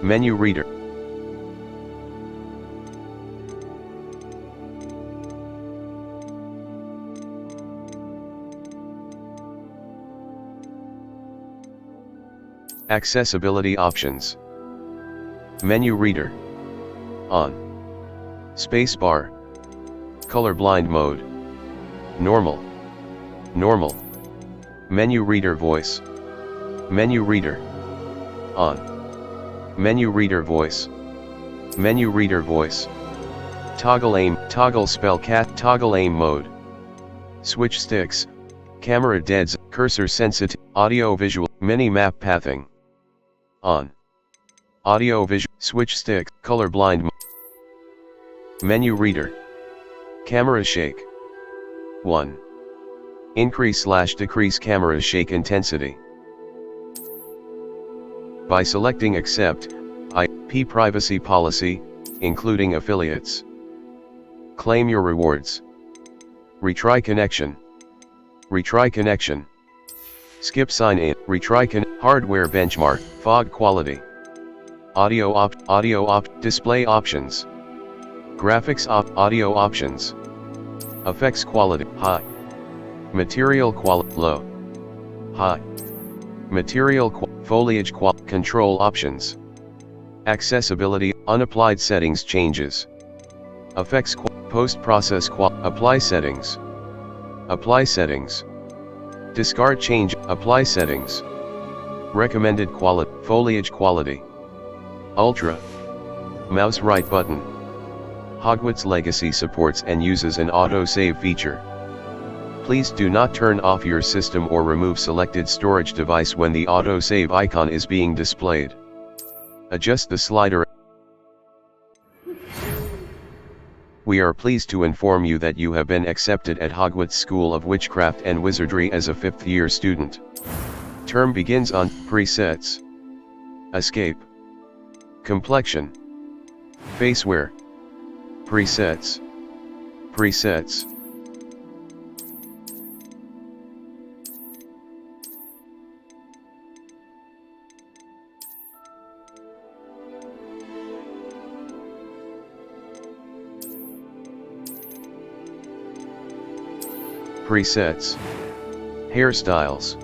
Menu reader. Accessibility options. Menu reader. On. Spacebar. Colorblind mode. Normal. Normal. Menu reader voice. Menu reader. On. Menu reader voice. Menu reader voice. Toggle aim, toggle spell cat, toggle aim mode. Switch sticks, camera deads, cursor sensitive, audio visual, mini map pathing. On. Audio visual, switch stick, colorblind. Menu reader. Camera shake. 1. Increase/decrease camera shake intensity. By selecting Accept, IP privacy policy, including affiliates. Claim your rewards. Retry connection. Retry connection. Skip sign in. Hardware benchmark. Fog quality. Audio opt. Display options. Graphics audio options. Effects quality. High. Material quality. Low. High. Material foliage control options. Accessibility. Unapplied settings changes. Effects post-process apply settings. Apply settings. Discard change. Apply settings. Recommended quality. Foliage quality. Ultra. Mouse right button. Hogwarts Legacy supports and uses an autosave feature. Please do not turn off your system or remove selected storage device when the autosave icon is being displayed. Adjust the slider. We are pleased to inform you that you have been accepted at Hogwarts School of Witchcraft and Wizardry as a 5th year student. Term begins on presets. Escape. Complexion. Facewear. Presets. Presets. Presets. Hairstyles.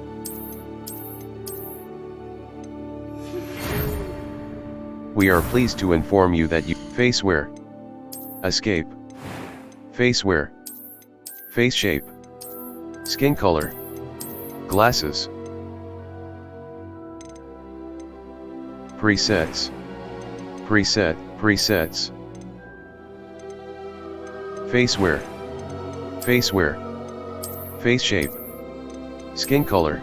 We are pleased to inform you that you facewear. Escape. Facewear. Face shape. Skin color. Glasses. Presets. Presets. Facewear. Facewear. Face shape. Skin color.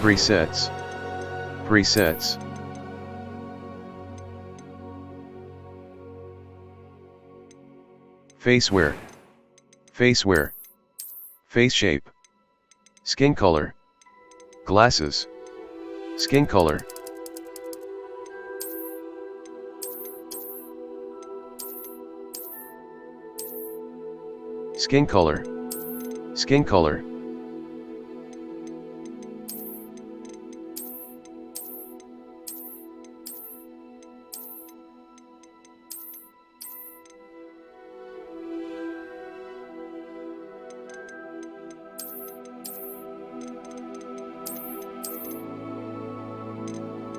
Presets. Presets. Facewear. Facewear. Face shape. Skin color. Glasses. Skin color. Skin color. Skin color.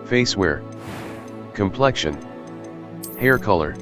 Facewear. Complexion. Hair color.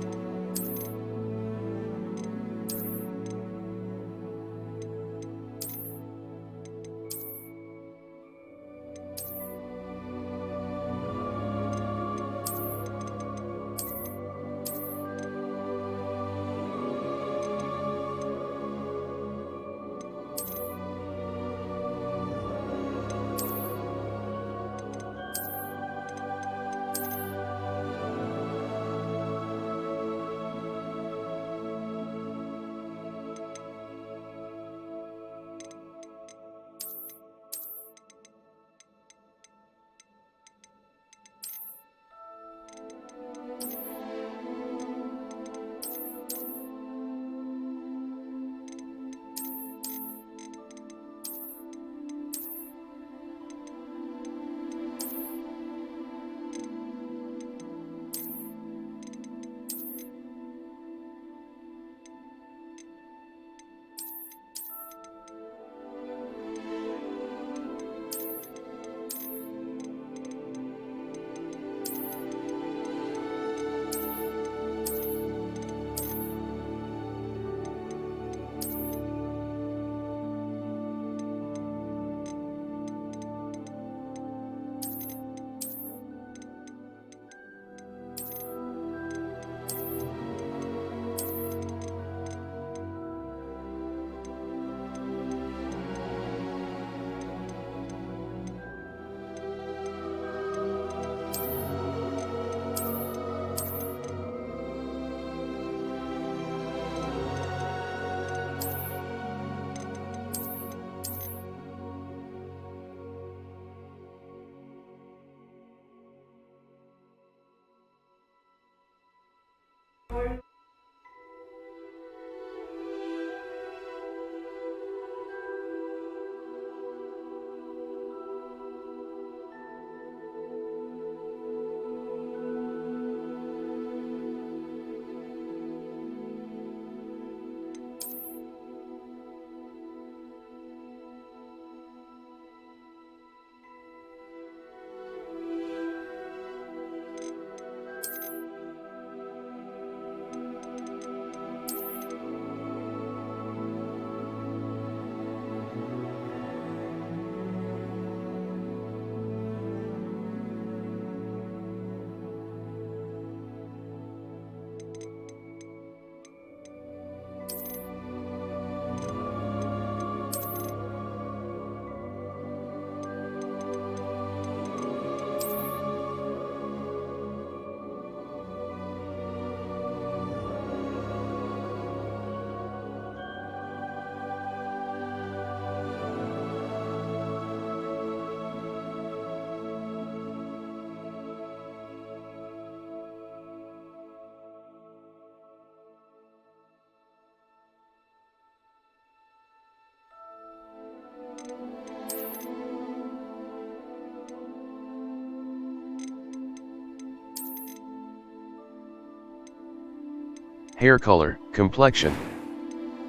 Hair color, complexion.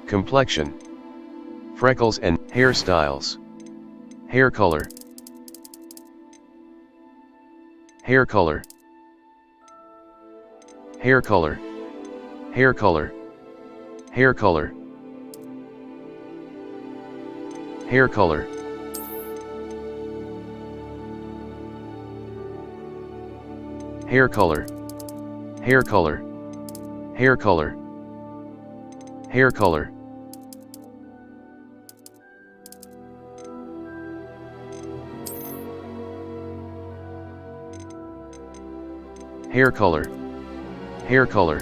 Complexion. Freckles and hairstyles. Hair color. Hair color. Hair color. Hair color. Hair color. Hair color. Hair color. Hair color. Hair color. Hair color. Hair color. Hair color.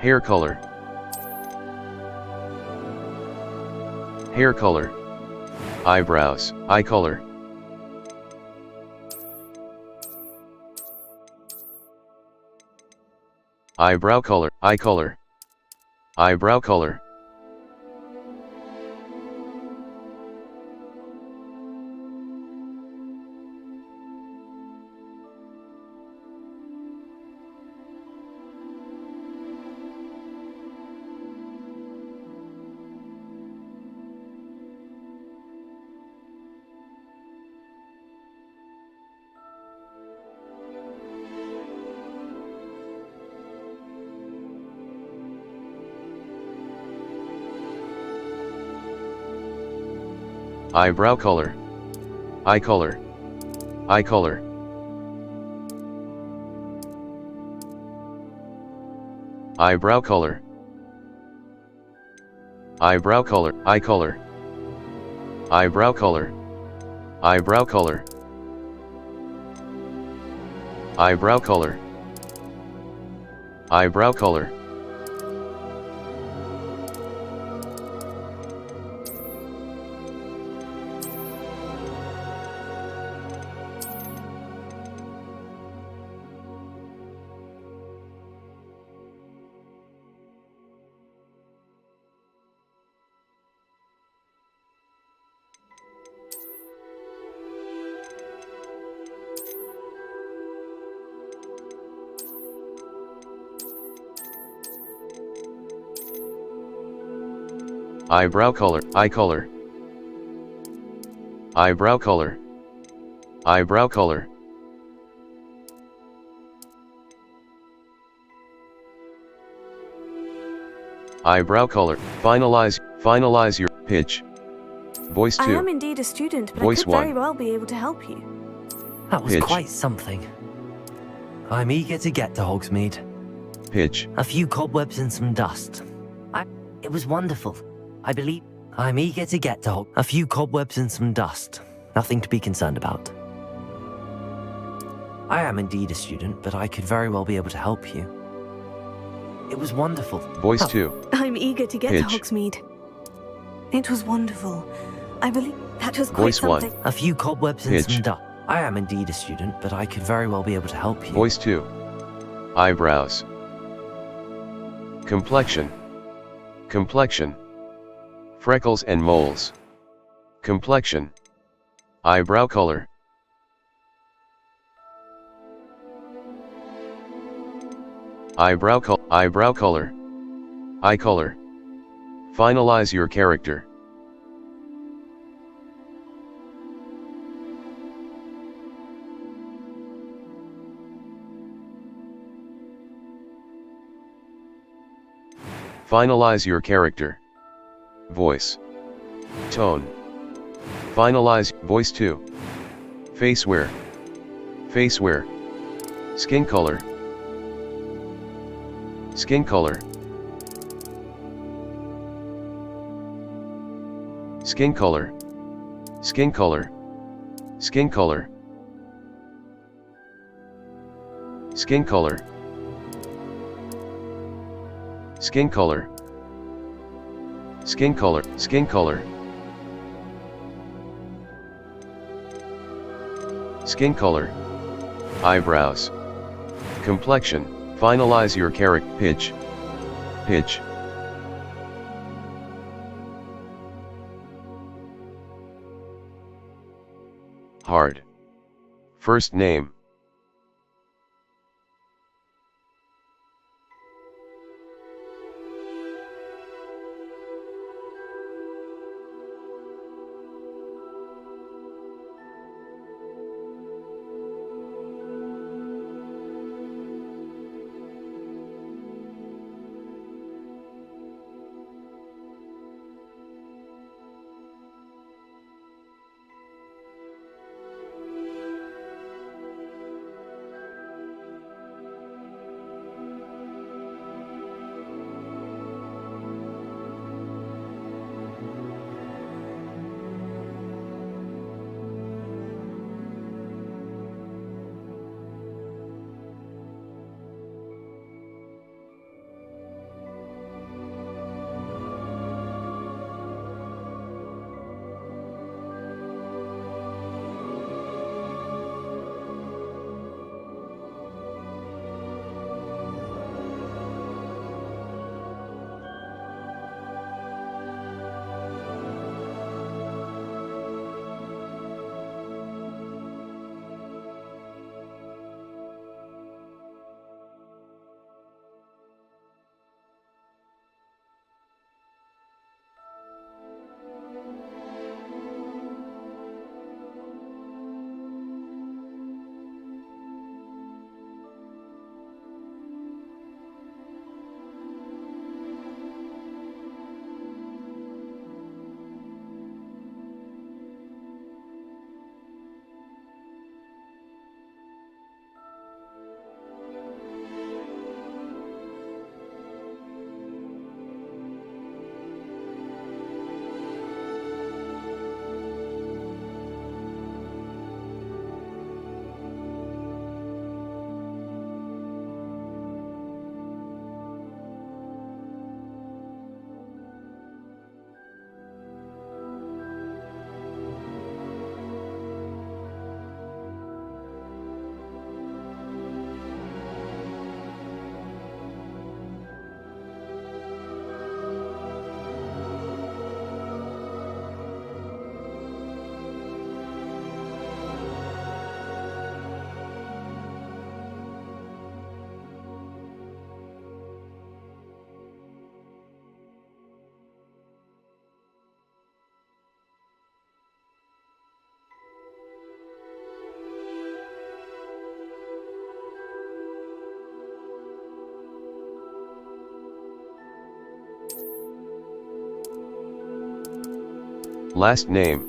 Hair color. Hair color. Eyebrows, eye color. Eyebrow color, eye color. Eyebrow color. Eyebrow color. Eye color. Eye color. Eyebrow color. Eyebrow color. Eye color. Eyebrow color. Eyebrow color. Eyebrow color. Eyebrow color. Eyebrow color, eye color. Eyebrow color. Eyebrow color. Eyebrow color. Finalize your pitch. Voice 2. I am indeed a student, but Voice I could very 1. well be able to help you. That was Pitch. quite something. I'm eager to get to Hogsmeade. Pitch. A few cobwebs and some dust. It was wonderful. I believe I'm eager to get to A few cobwebs and some dust. Nothing to be concerned about. I am indeed a student, but I could very well be able to help you. It was wonderful. Voice 2. I'm eager to get Pitch. to Hogsmeade. It was wonderful. I believe that was quite Voice 1. something. A few cobwebs and Pitch. some dust. I am indeed a student, but I could very well be able to help you. Voice 2. Eyebrows. Complexion. Complexion. Freckles and moles. Complexion. Eyebrow color. Eyebrow color. Eye color. Finalize your character. Finalize your character. Voice. Tone. Finalize. Voice 2. Face wear. Face wear. Skin color. Skin color. Skin color. Skin color. Skin color. Skin color. Skin color. Skin color. Skin color. Skin color. Eyebrows. Complexion. Finalize your character. Pitch. Pitch. Hard. First name. Last name.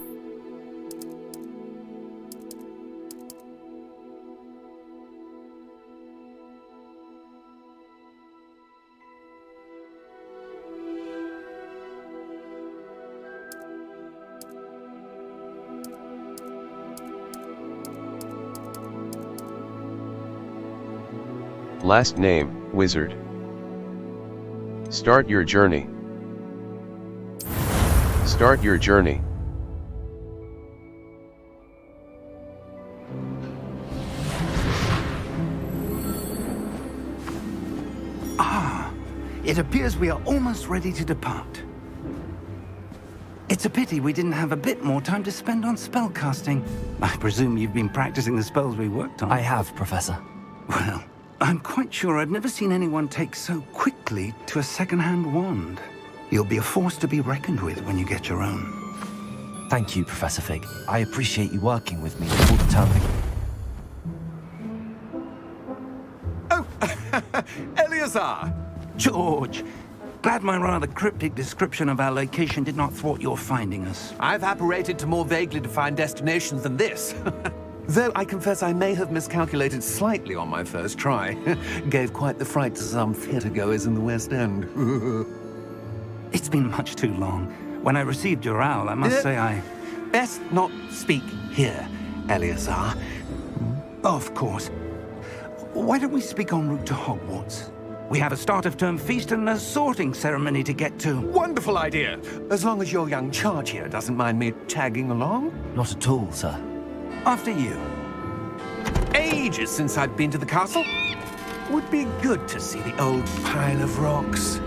Last name, Wizard. Start your journey. Start your journey. It appears we are almost ready to depart. It's a pity we didn't have a bit more time to spend on spellcasting. I presume you've been practicing the spells we worked on. I have, Professor. Well, I'm quite sure I've never seen anyone take so quickly to a second-hand wand. You'll be a force to be reckoned with when you get your own. Thank you, Professor Fig. I appreciate you working with me all the time. Oh, Eleazar! George, glad my rather cryptic description of our location did not thwart your finding us. I've apparated to more vaguely defined destinations than this. Though I confess I may have miscalculated slightly on my first try. Gave quite the fright to some theatre-goers in the West End. It's been much too long. When I received your owl, I must say I... Best not speak here, Eleazar. Of course. Why don't we speak en route to Hogwarts? We have a start-of-term feast and a sorting ceremony to get to. Wonderful idea! As long as your young charge here doesn't mind me tagging along. Not at all, sir. After you. Ages since I've been to the castle. Would be good to see the old pile of rocks.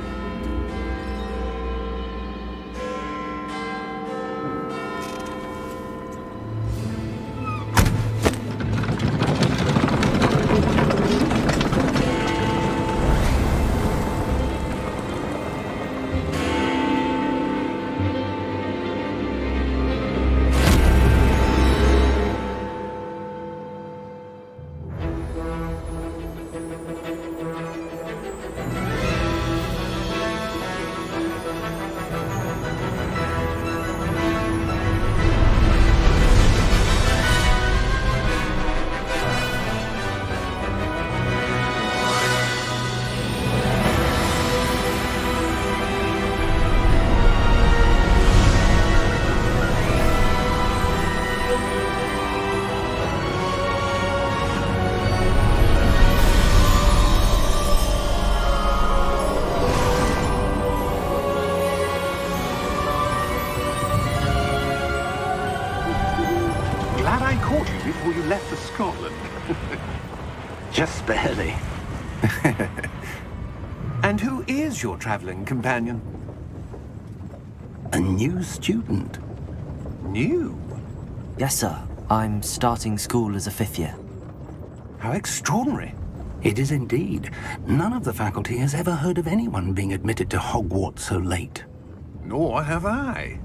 Glad I caught you before you left for Scotland. Just barely. And who is your traveling companion? A new student. New? Yes, sir. I'm starting school as a 5th year. How extraordinary. It is indeed. None of the faculty has ever heard of anyone being admitted to Hogwarts so late. Nor have I.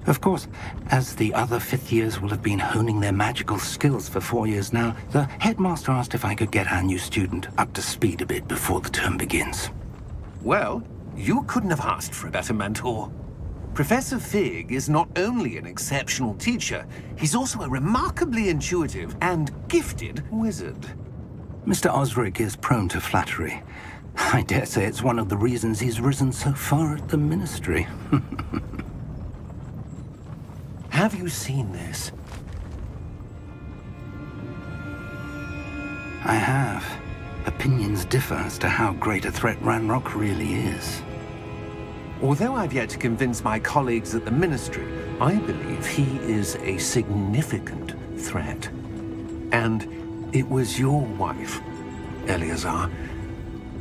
Of course, as the other 5th years will have been honing their magical skills for 4 years now, the headmaster asked if I could get our new student up to speed a bit before the term begins. Well, you couldn't have asked for a better mentor. Professor Fig is not only an exceptional teacher, he's also a remarkably intuitive and gifted wizard. Mr. Osric is prone to flattery. I dare say it's one of the reasons he's risen so far at the Ministry. Have you seen this? I have. Opinions differ as to how great a threat Ranrock really is. Although I've yet to convince my colleagues at the Ministry, I believe he is a significant threat. And it was your wife, Eleazar,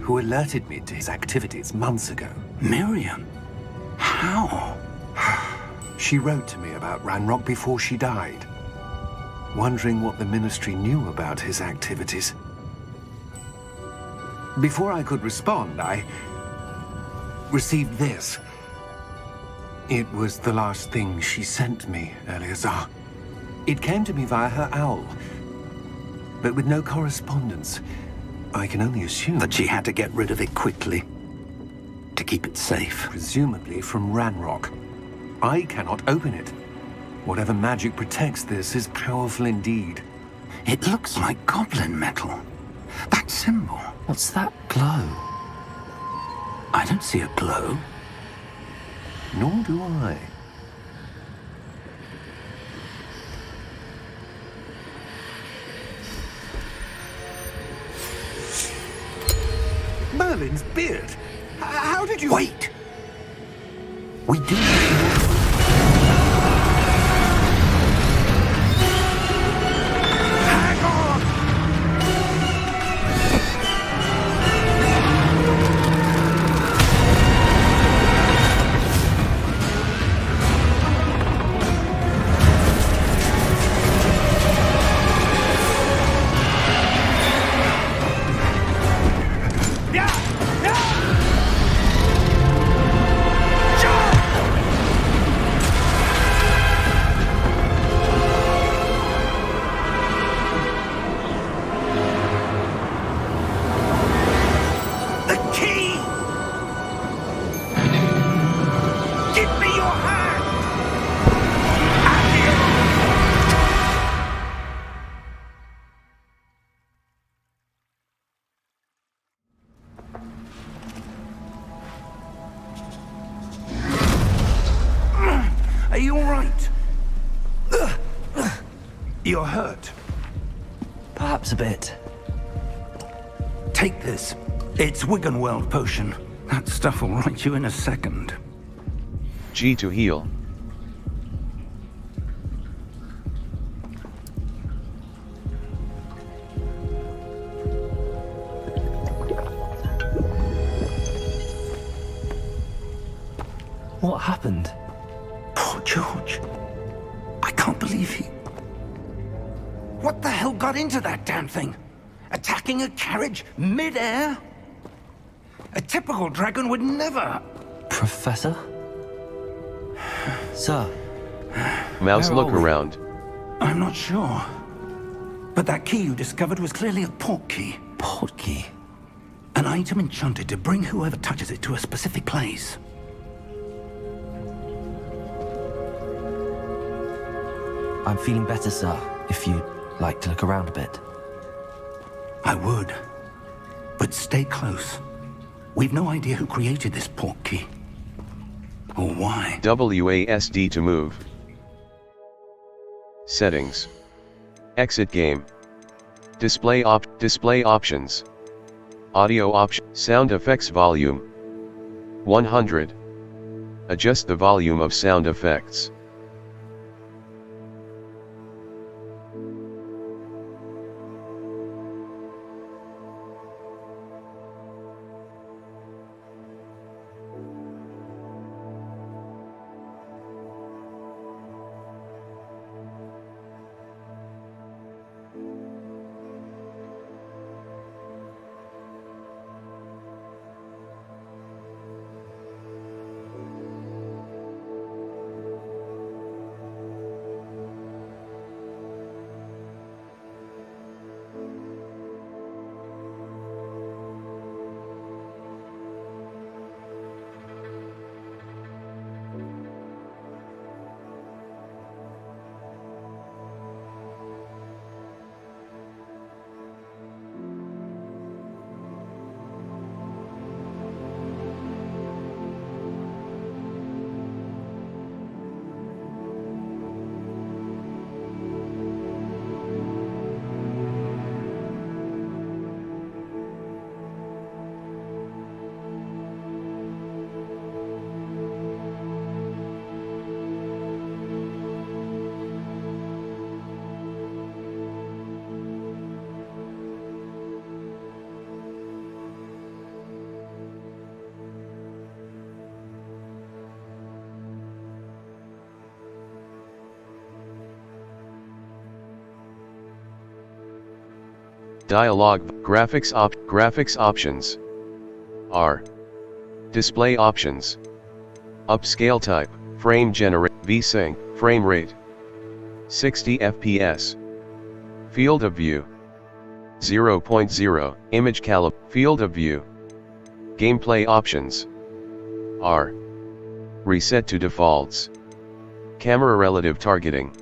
who alerted me to his activities months ago. Miriam? How? She wrote to me about Ranrock before she died, wondering what the Ministry knew about his activities. Before I could respond, I received this. It was the last thing she sent me, Eleazar. It came to me via her owl, but with no correspondence. I can only assume That she had to get rid of it quickly, to keep it safe. presumably from Ranrock. I cannot open it. Whatever magic protects this is powerful indeed. It looks like goblin metal. That symbol. What's that glow? I don't see a glow. Nor do I. Merlin's beard. How did you... Wait! We do need to... Are you all right? You're hurt. Perhaps a bit. Take this. It's Wiggenweld potion. That stuff will right you in a second. G to heal. What happened? Poor George. I can't believe he... What the hell got into that damn thing? Attacking a carriage mid-air? A typical dragon would never... Professor? Sir? Mouse, Where look are we? around. I'm not sure. But that key you discovered was clearly a port key. Port key? An item enchanted to bring whoever touches it to a specific place. I'm feeling better, sir, if you'd like to look around a bit. I would. But stay close. We've no idea who created this port key. Or why. WASD to move. Settings. Exit game. Display options. Audio option. Sound effects volume. 100. Adjust the volume of sound effects. Dialog. Graphics options. R. Display options. Upscale type, frame generate, VSync, frame rate. 60 FPS. Field of view. 0.0, image calib, field of view. Gameplay options. R. Reset to defaults. Camera relative targeting.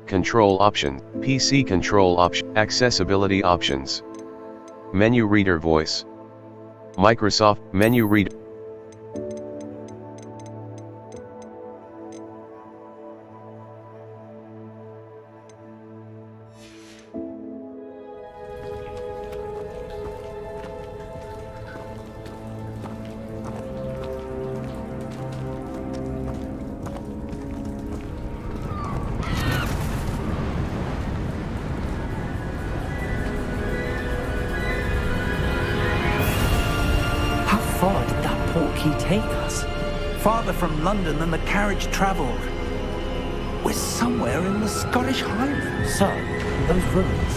Control option, PC control option, accessibility options. Menu reader voice. Microsoft menu reader. How far did that portkey take us? Farther from London than the carriage travelled. We're somewhere in the Scottish Highlands. So, those ruins.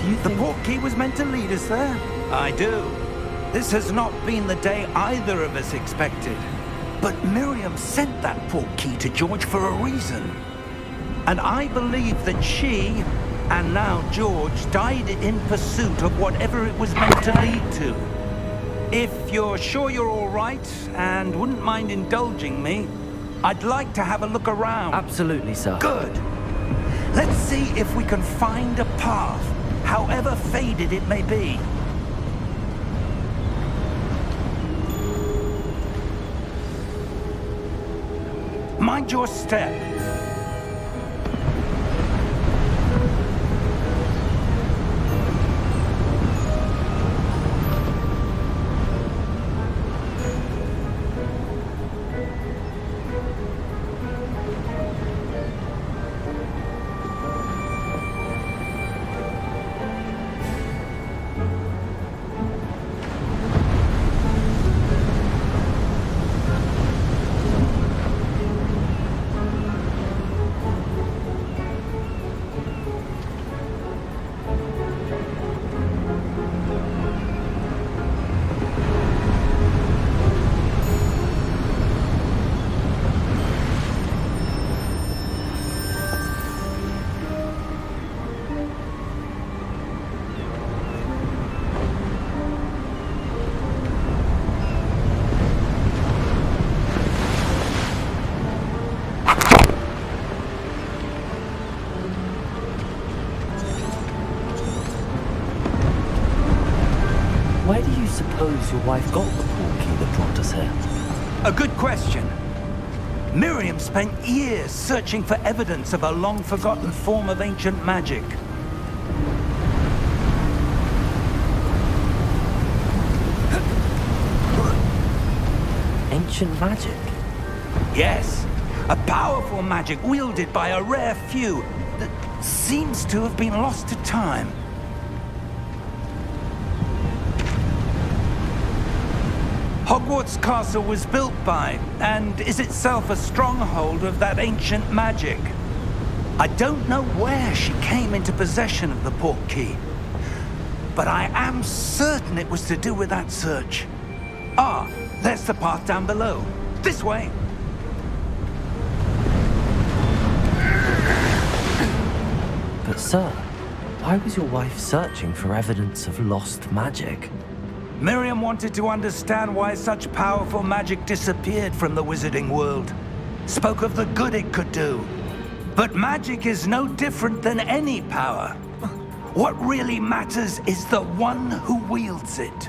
Do you The think... portkey was meant to lead us there? I do. This has not been the day either of us expected. But Miriam sent that portkey to George for a reason. And I believe that she, and now George, died in pursuit of whatever it was meant to lead to. If you're sure you're all right, and wouldn't mind indulging me, I'd like to have a look around. Absolutely, sir. Good. Let's see if we can find a path, however faded it may be. Mind your step. Where do you suppose your wife got the portkey that brought us here? A good question. Miriam spent years searching for evidence of a long-forgotten form of ancient magic. Ancient magic? Yes, a powerful magic wielded by a rare few that seems to have been lost to time. Hogwarts Castle was built by, and is itself a stronghold of that ancient magic. I don't know where she came into possession of the portkey, but I am certain it was to do with that search. Ah, there's the path down below. This way. But sir, why was your wife searching for evidence of lost magic? Miriam wanted to understand why such powerful magic disappeared from the wizarding world. Spoke of the good it could do. But magic is no different than any power. What really matters is the one who wields it.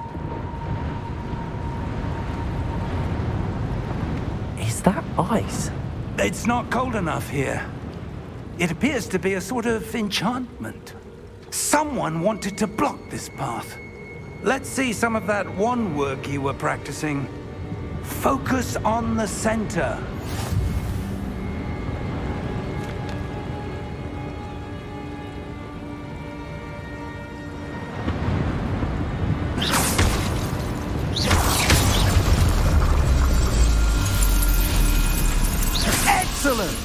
Is that ice? It's not cold enough here. It appears to be a sort of enchantment. Someone wanted to block this path. Let's see some of that wand work you were practicing. Focus on the center. Excellent!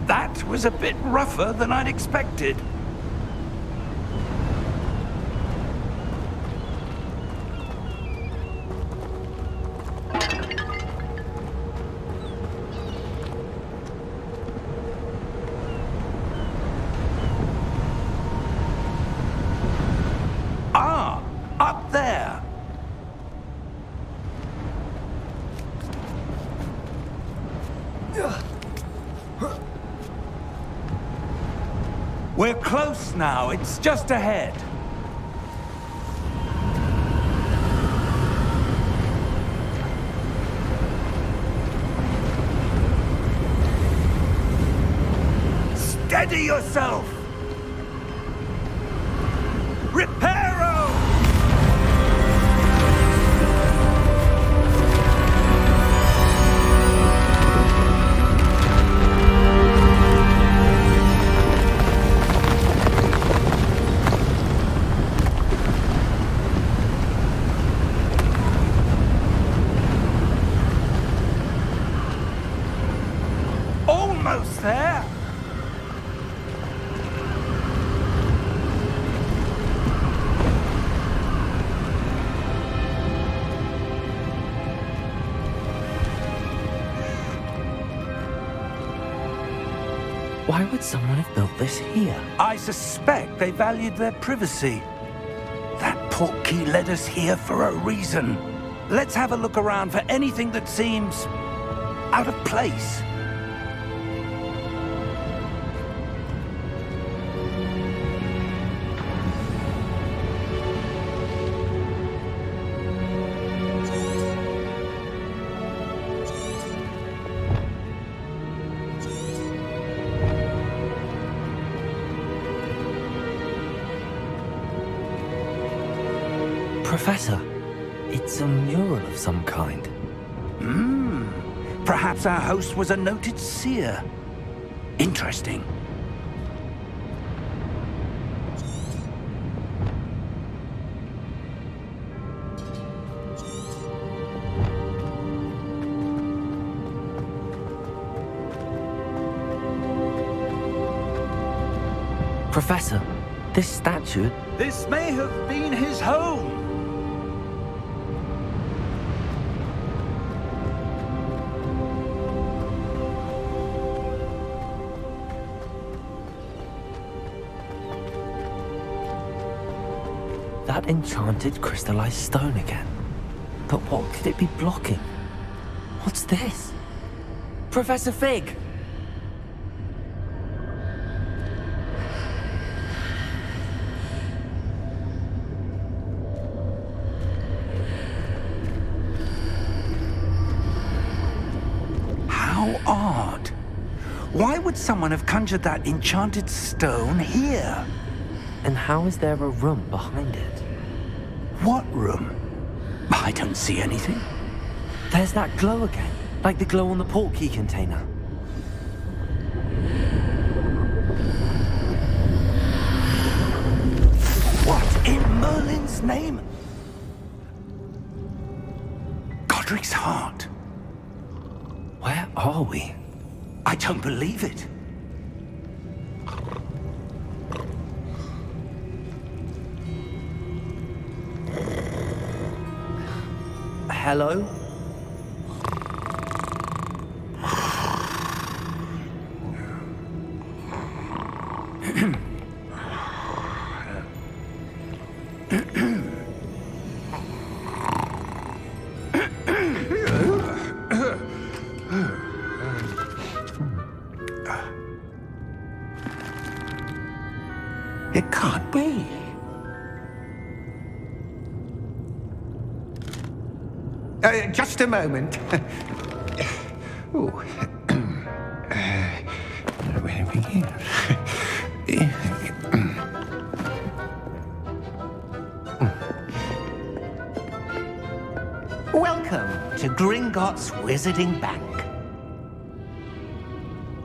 That was a bit rougher than I'd expected. We're close now. It's just ahead. Steady yourself! Reparo! Almost there! Why would someone have built this here? I suspect they valued their privacy. That portkey led us here for a reason. Let's have a look around for anything that seems out of place. Professor, it's a mural of some kind. Perhaps our host was a noted seer. Interesting. Professor, this statue... This may have been his home. That enchanted crystallized stone again. But what could it be blocking? What's this? Professor Fig! How odd. Why would someone have conjured that enchanted stone here? And how is there a room behind it? What room? I don't see anything. There's that glow again, like the glow on the portkey container. What in Merlin's name? Godric's heart. Where are we? I don't believe it. Hello? It can't be. Just a moment. Ooh. Where are we here? Welcome to Gringotts Wizarding Bank.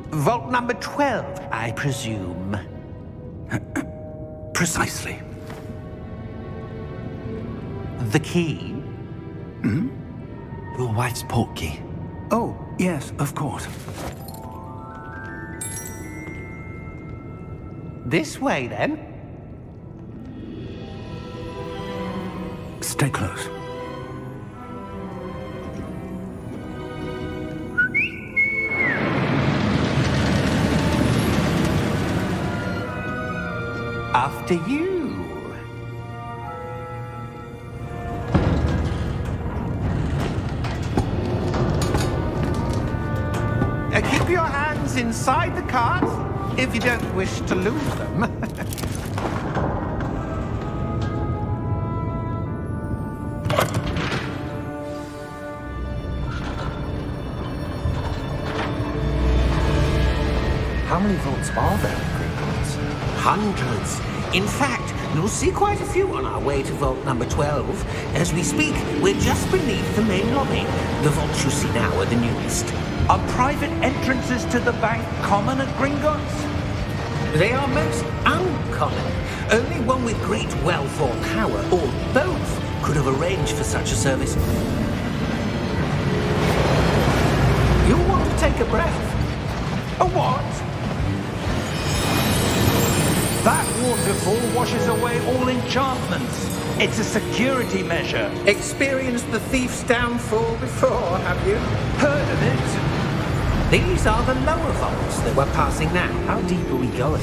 Vault number 12, I presume. Precisely. The key? Your wife's portkey. Oh, yes, of course. This way, then. Stay close. After you. Keep your hands inside the cart, if you don't wish to lose them. How many vaults are there in Gringotts? Hundreds. In fact, you'll see quite a few on our way to vault number 12. As we speak, we're just beneath the main lobby. The vaults you see now are the newest. Are private entrances to the bank common at Gringotts? They are most uncommon. Only one with great wealth or power, or both, could have arranged for such a service. You'll want to take a breath. A what? That waterfall washes away all enchantments. It's a security measure. Experienced the thief's downfall before, have you? Heard of it? These are the lower vaults that we're passing now. How deep are we going?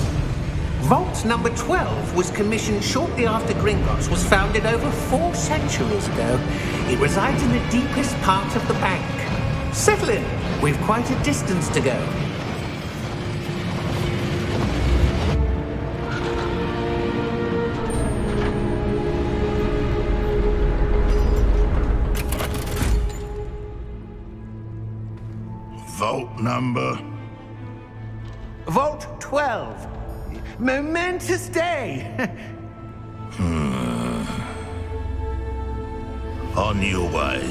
Vault number 12 was commissioned shortly after Gringotts was founded over 4 centuries ago. It resides in the deepest part of the bank. Settle in. We've quite a distance to go. Vault number? Vault 12. Momentous day. On your way.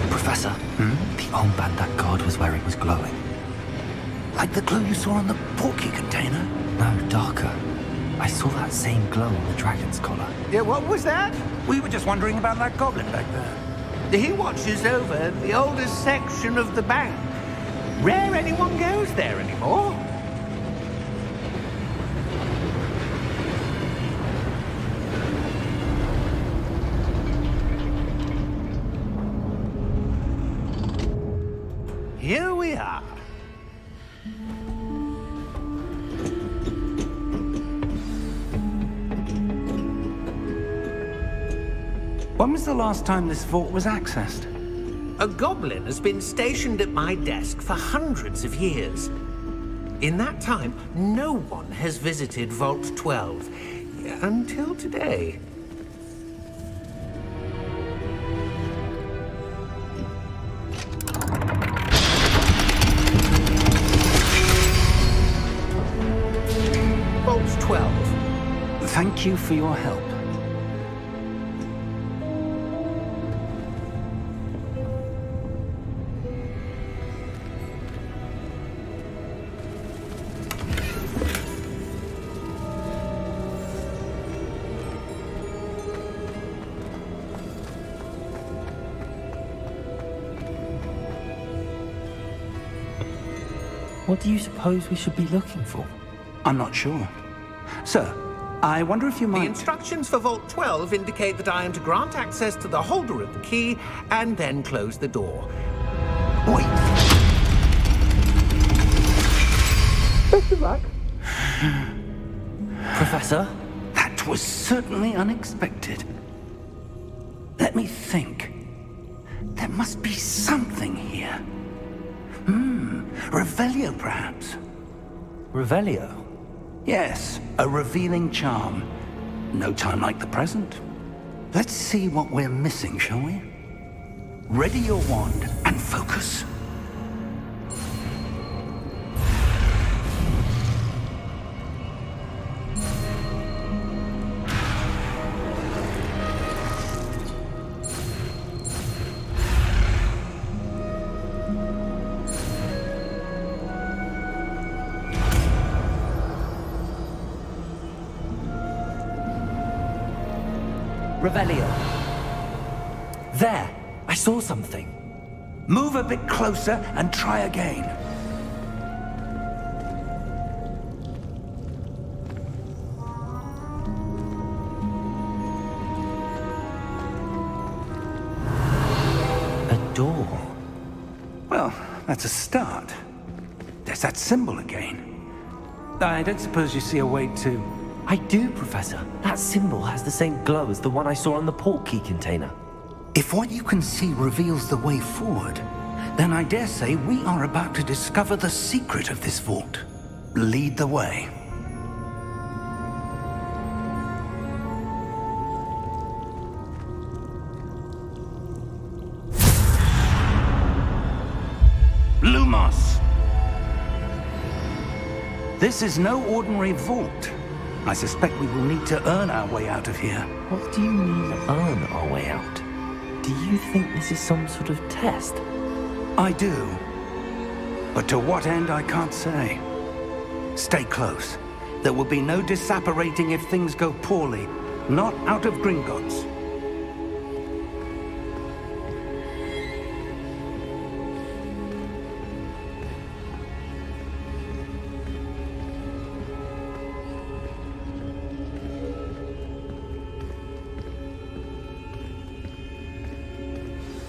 Professor, the armband that guard was wearing was glowing. Like the glow you saw on the porky container? No, darker. I saw that same glow on the dragon's collar. Yeah, what was that? We were just wondering about that goblin back there. He watches over the oldest section of the bank. Rare anyone goes there anymore. Here we are. When was the last time this vault was accessed? A goblin has been stationed at my desk for hundreds of years. In that time, no one has visited Vault 12 until today. Vault 12. Thank you for your help. What do you suppose we should be looking for? I'm not sure. Sir, I wonder if you The might... instructions for Vault 12 indicate that I am to grant access to the holder of the key and then close the door. Wait. Best of luck. Professor? That was certainly unexpected. Let me think. There must be something here. Revelio, perhaps? Revelio? Yes, a revealing charm. No time like the present. Let's see what we're missing, shall we? Ready your wand and focus. Revelio. There! I saw something. Move a bit closer and try again. A door. Well, that's a start. There's that symbol again. I don't suppose you see a way to... I do, Professor. That symbol has the same glow as the one I saw on the port key container. If what you can see reveals the way forward, then I dare say we are about to discover the secret of this vault. Lead the way. Lumos! This is no ordinary vault. I suspect we will need to earn our way out of here. What do you mean, earn our way out? Do you think this is some sort of test? I do. But to what end, I can't say. Stay close. There will be no disapparating if things go poorly. Not out of Gringotts.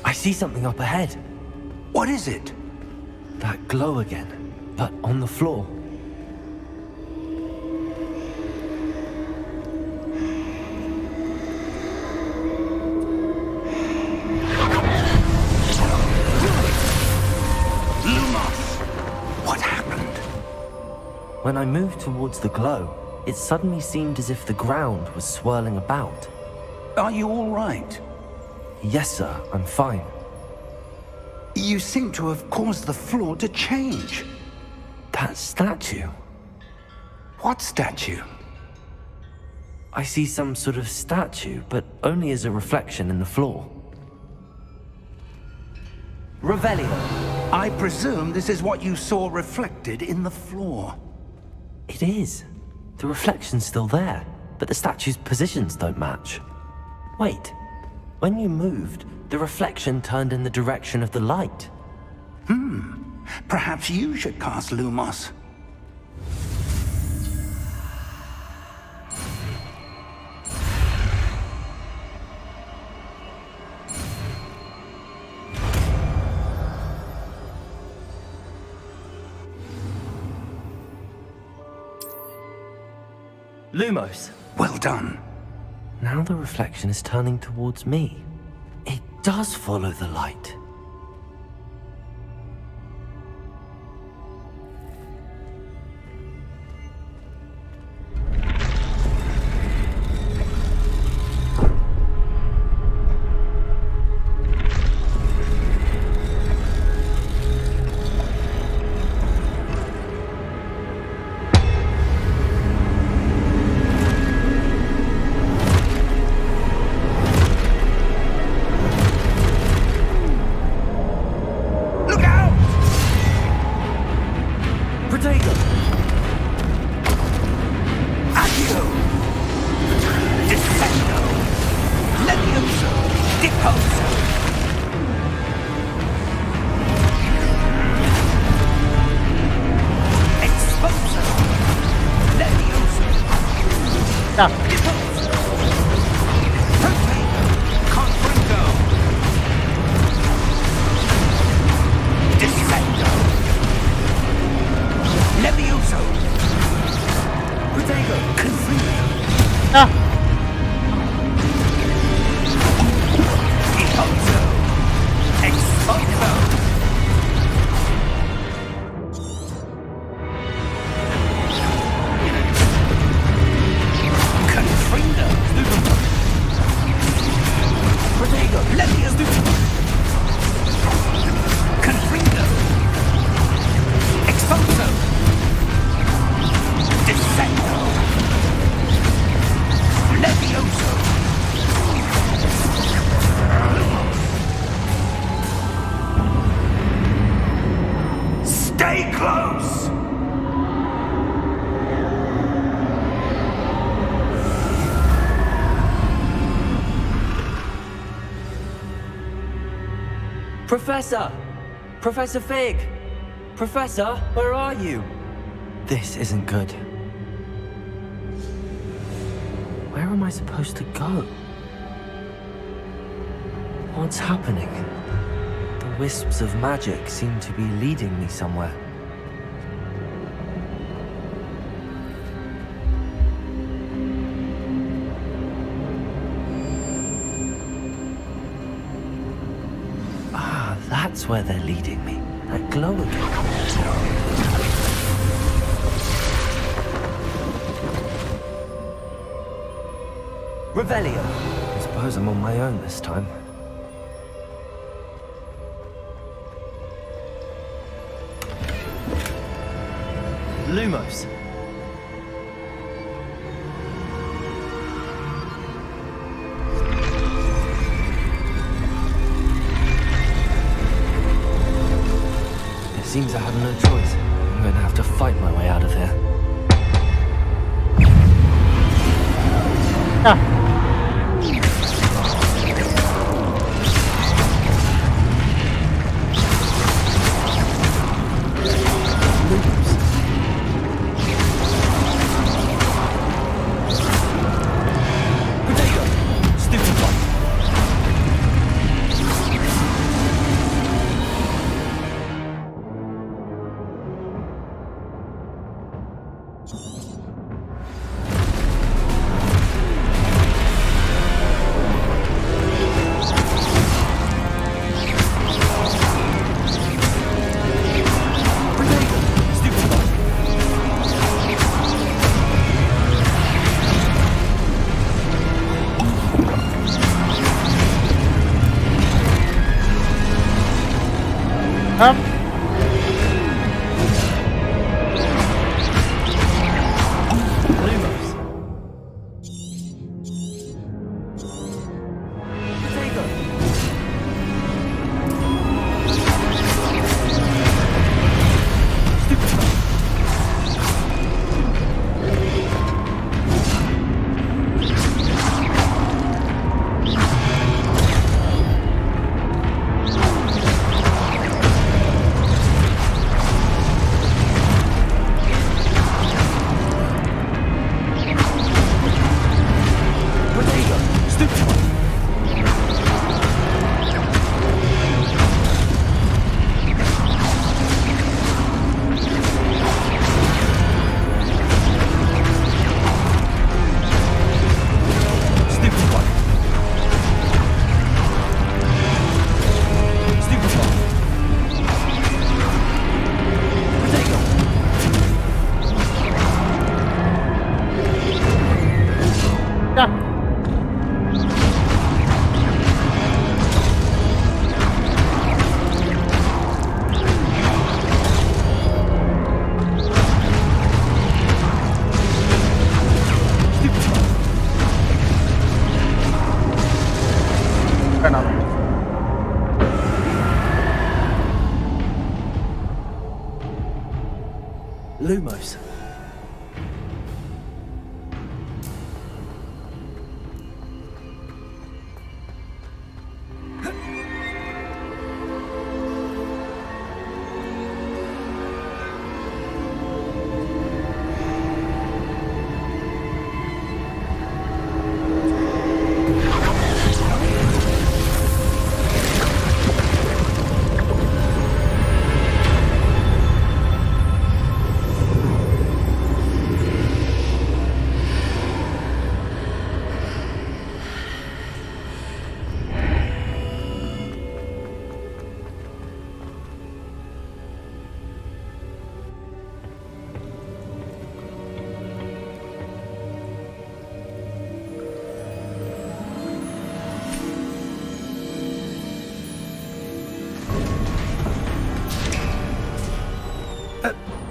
I see something up ahead. What is it? That glow again, but on the floor. Lumos! What happened? When I moved towards the glow, it suddenly seemed as if the ground was swirling about. Are you all right? Yes, sir, I'm fine. You seem to have caused the floor to change. That statue. What statue? I see some sort of statue, but only as a reflection in the floor. Revelio. I presume this is what you saw reflected in the floor. It is. The reflection's still there, but the statue's positions don't match. Wait. When you moved, the reflection turned in the direction of the light. Perhaps you should cast Lumos. Lumos. Well done. Now the reflection is turning towards me. It does follow the light. Professor! Professor Fig! Professor, where are you? This isn't good. Where am I supposed to go? What's happening? The wisps of magic seem to be leading me somewhere. Ah, that's where they're leading me. That glow again. Revelio. I suppose I'm on my own this time. Lumos. It seems I have no choice. I'm going to have to fight my way out of here. Lumos.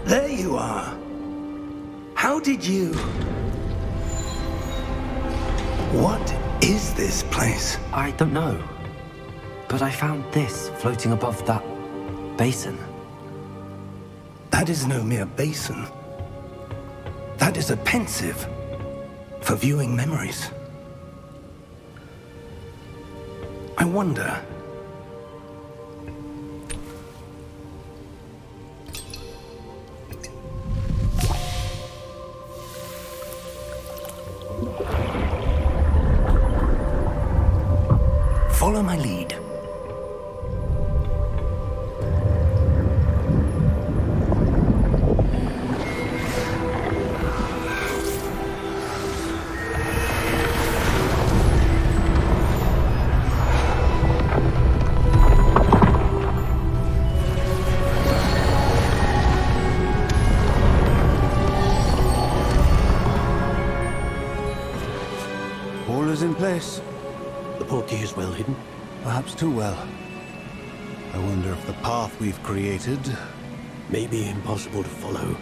There you are. How did you... What is this place? I don't know. But I found this floating above that basin. That is no mere basin. That is a pensive for viewing memories. I wonder... Follow my lead. place. The portkey is well hidden? Perhaps too well. I wonder if the path we've created... may be impossible to follow.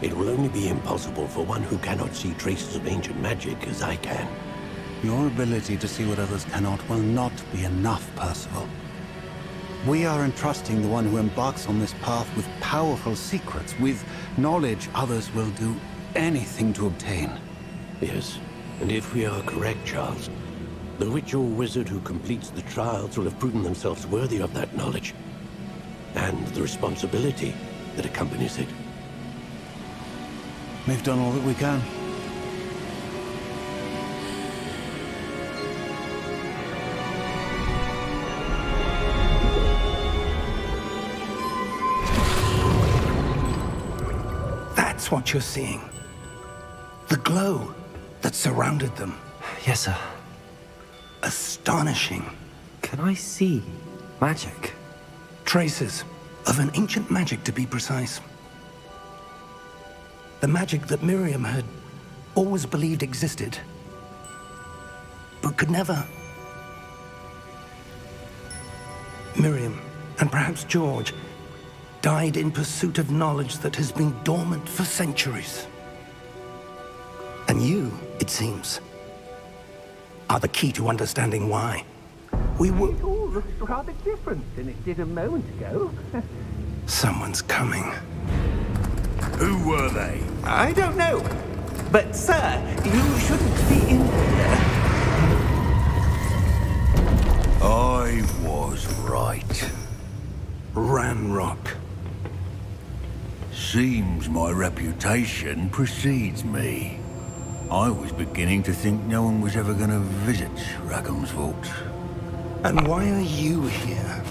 It will only be impossible for one who cannot see traces of ancient magic as I can. Your ability to see what others cannot will not be enough, Percival. We are entrusting the one who embarks on this path with powerful secrets, with knowledge others will do anything to obtain. Yes, and if we are correct, Charles, the witch or wizard who completes the trials will have proven themselves worthy of that knowledge, and the responsibility that accompanies it. We've done all that we can. That's what you're seeing. The glow that surrounded them. Yes, sir. Astonishing. Can I see magic? Traces of an ancient magic, to be precise. The magic that Miriam had always believed existed, but could never. Miriam, and perhaps George, died in pursuit of knowledge that has been dormant for centuries. And you, it seems, are the key to understanding why. It all looks rather different than it did a moment ago. Someone's coming. Who were they? I don't know. But, sir, you shouldn't be in here. I was right. Ranrock. Seems my reputation precedes me. I was beginning to think no one was ever going to visit Rackham's vault. And why are you here?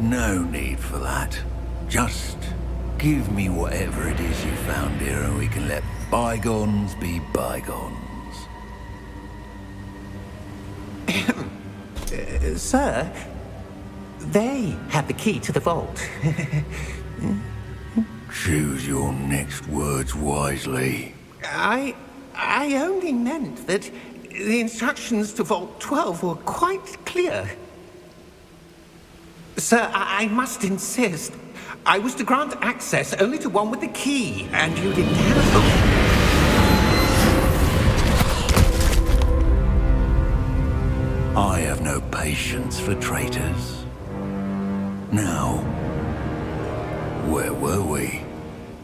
No need for that. Just give me whatever it is you found here and we can let bygones be bygones. Sir, they have the key to the vault. Choose your next words wisely. I only meant that the instructions to Vault 12 were quite clear. Sir, I must insist. I was to grant access only to one with the key, and you didn't have them. I have no patience for traitors. Now, where were we?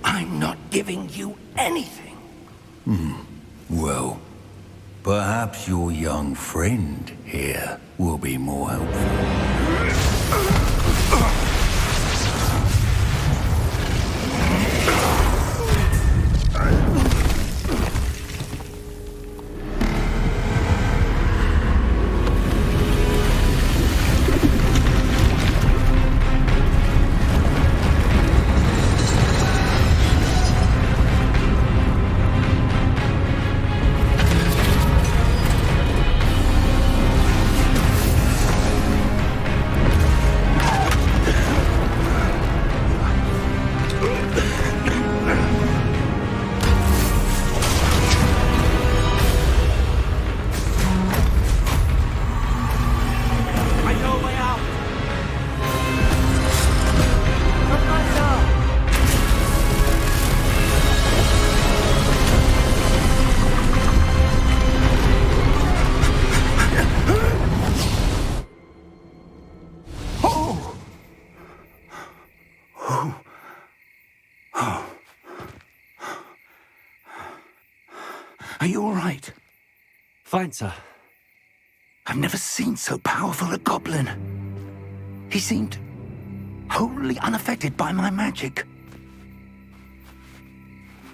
I'm not giving you anything. Well, perhaps your young friend here will be more helpful. Are you all right? Fine, sir. I've never seen so powerful a goblin. He seemed wholly unaffected by my magic.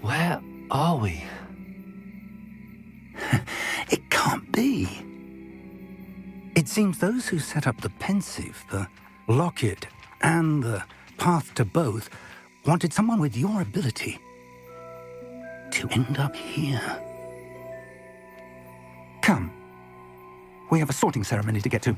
Where are we? It can't be. It seems those who set up the pensive, the locket, and the path to both wanted someone with your ability to end up here. Come. We have a sorting ceremony to get to.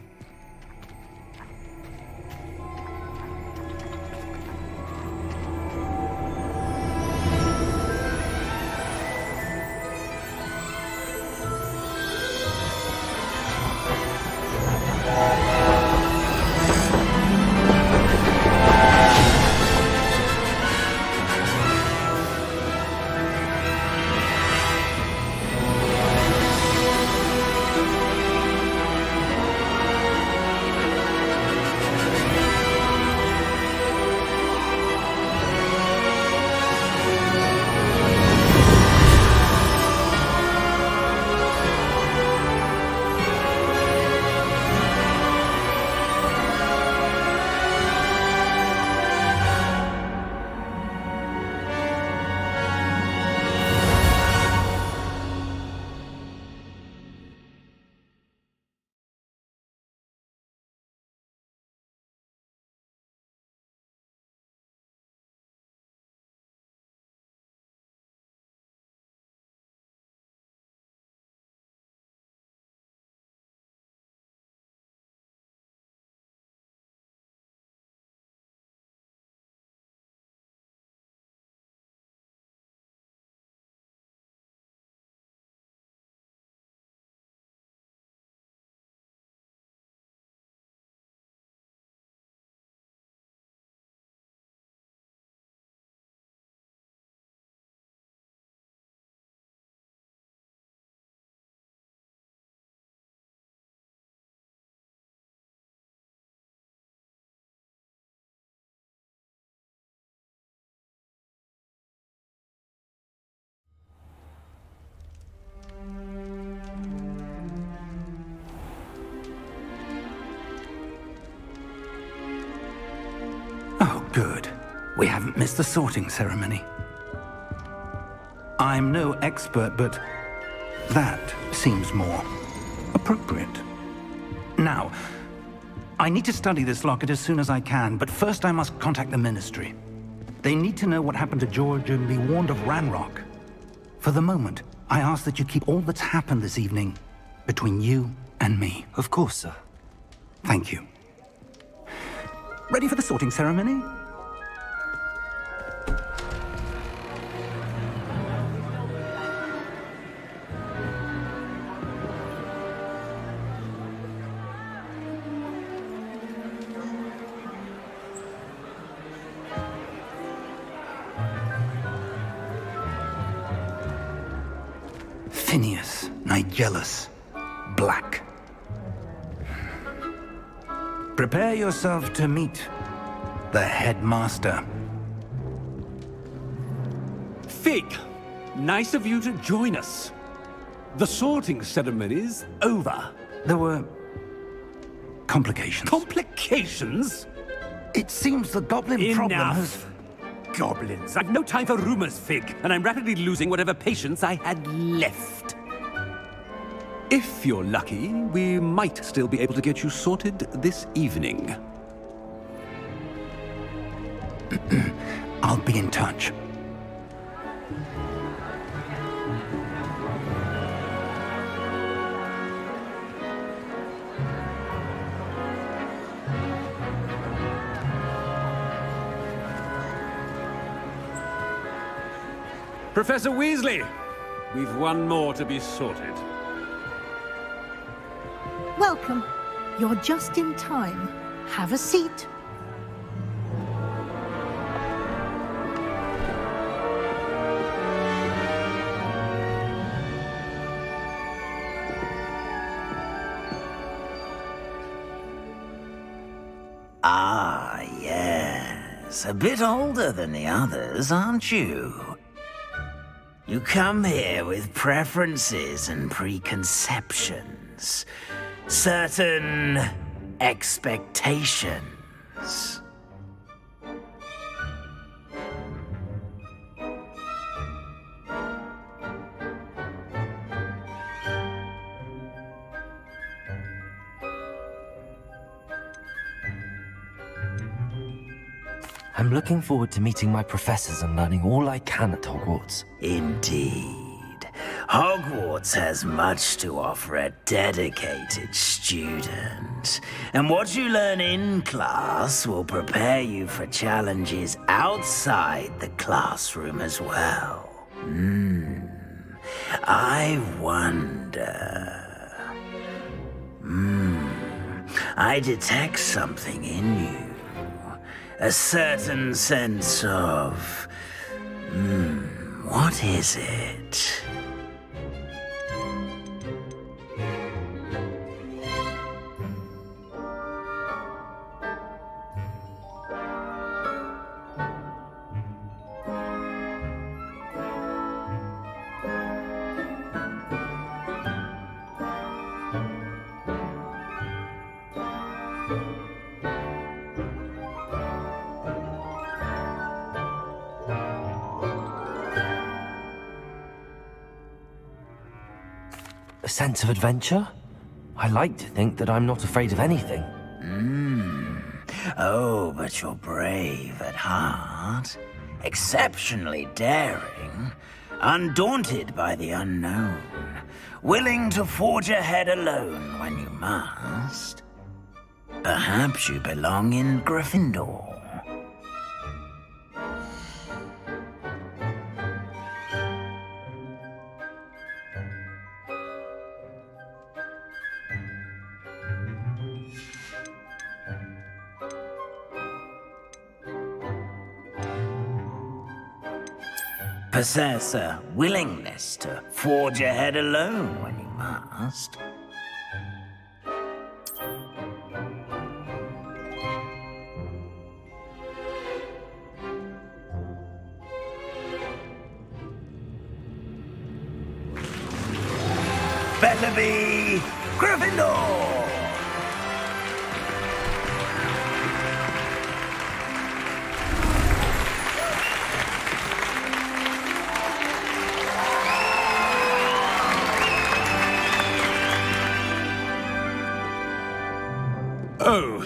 Good. We haven't missed the sorting ceremony. I'm no expert, but that seems more appropriate. Now, I need to study this locket as soon as I can, but first I must contact the Ministry. They need to know what happened to George and be warned of Ranrock. For the moment, I ask that you keep all that's happened this evening between you and me. Of course, sir. Thank you. Ready for the sorting ceremony? Phineas, Nigellus, Black. Prepare yourself to meet the headmaster. Fig, nice of you to join us. The sorting ceremony's over. There were complications. Complications? It seems the goblin problem has... Enough! Goblins. I've no time for rumors, Fig, and I'm rapidly losing whatever patience I had left. If you're lucky, we might still be able to get you sorted this evening. I'll be in touch. Professor Weasley, we've one more to be sorted. Welcome. You're just in time. Have a seat. Ah, yes. A bit older than the others, aren't you? You come here with preferences and preconceptions. Certain expectations. I'm looking forward to meeting my professors and learning all I can at Hogwarts. Indeed. Hogwarts has much to offer a dedicated student. And what you learn in class will prepare you for challenges outside the classroom as well. I wonder... I detect something in you. A certain sense of... what is it? A sense of adventure? I like to think that I'm not afraid of anything. Oh, but you're brave at heart. Exceptionally daring. Undaunted by the unknown. Willing to forge ahead alone when you must. Perhaps you belong in Gryffindor. Possess a willingness to forge ahead alone when you must. Better be Gryffindor!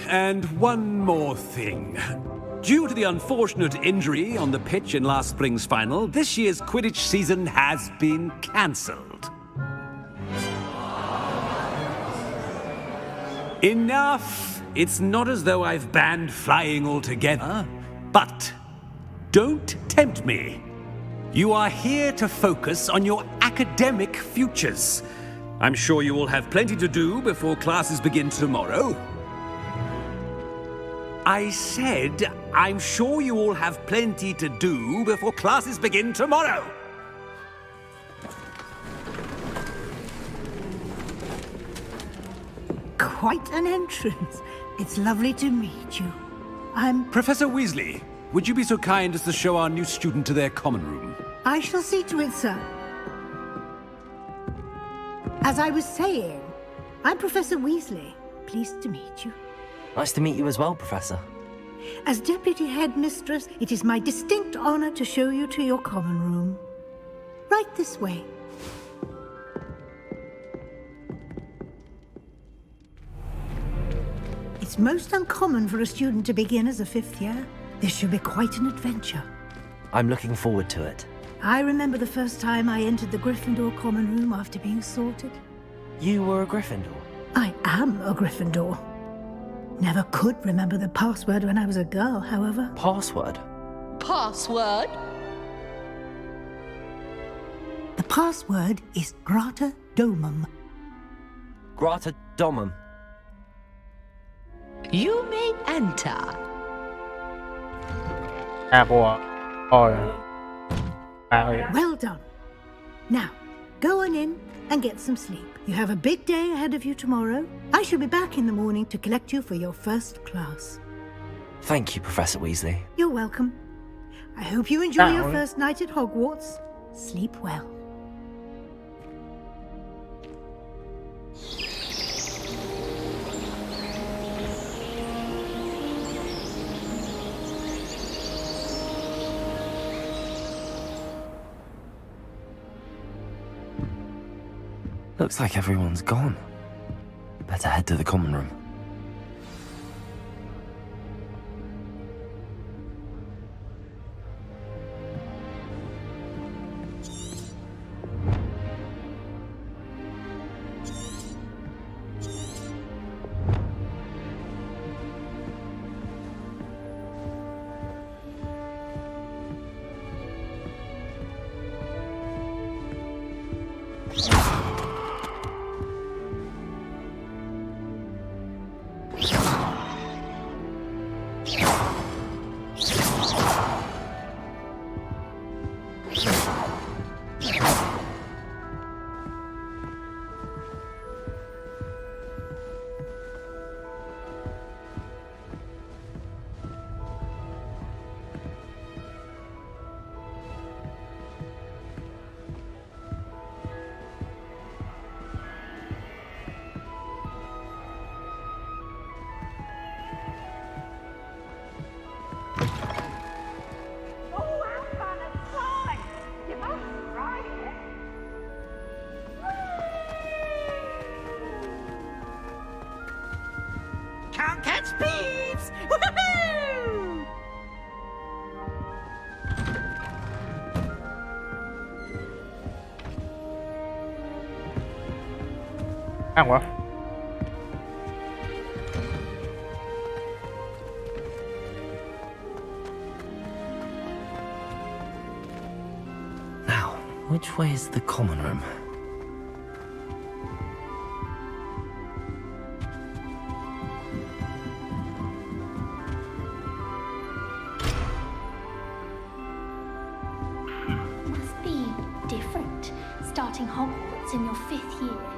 and one more thing. Due to the unfortunate injury on the pitch in last spring's final, this year's Quidditch season has been cancelled. Enough! It's not as though I've banned flying altogether, but don't tempt me. You are here to focus on your academic futures. I'm sure you will have plenty to do before classes begin tomorrow. I said, I'm sure you all have plenty to do before classes begin tomorrow. Quite an entrance. It's lovely to meet you. I'm... Professor Weasley, would you be so kind as to show our new student to their common room? I shall see to it, sir. As I was saying, I'm Professor Weasley. Pleased to meet you. Nice to meet you as well, Professor. As Deputy Headmistress, it is my distinct honor to show you to your common room. Right this way. It's most uncommon for a student to begin as a fifth year. This should be quite an adventure. I'm looking forward to it. I remember the first time I entered the Gryffindor common room after being sorted. You were a Gryffindor? I am a Gryffindor. Never could remember the password when I was a girl, however. Password? Password? The password is Grata Domum. Grata Domum. You may enter. Well done. Now, go on in and get some sleep. You have a big day ahead of you tomorrow. I shall be back in the morning to collect you for your first class. Thank you, Professor Weasley. You're welcome. I hope you enjoy your first night at Hogwarts. Sleep well. Looks like everyone's gone. Better head to the common room. Can't catch thieves! Woohoo! Now, which way is the common room? Must be different, starting Hogwarts in your 5th year.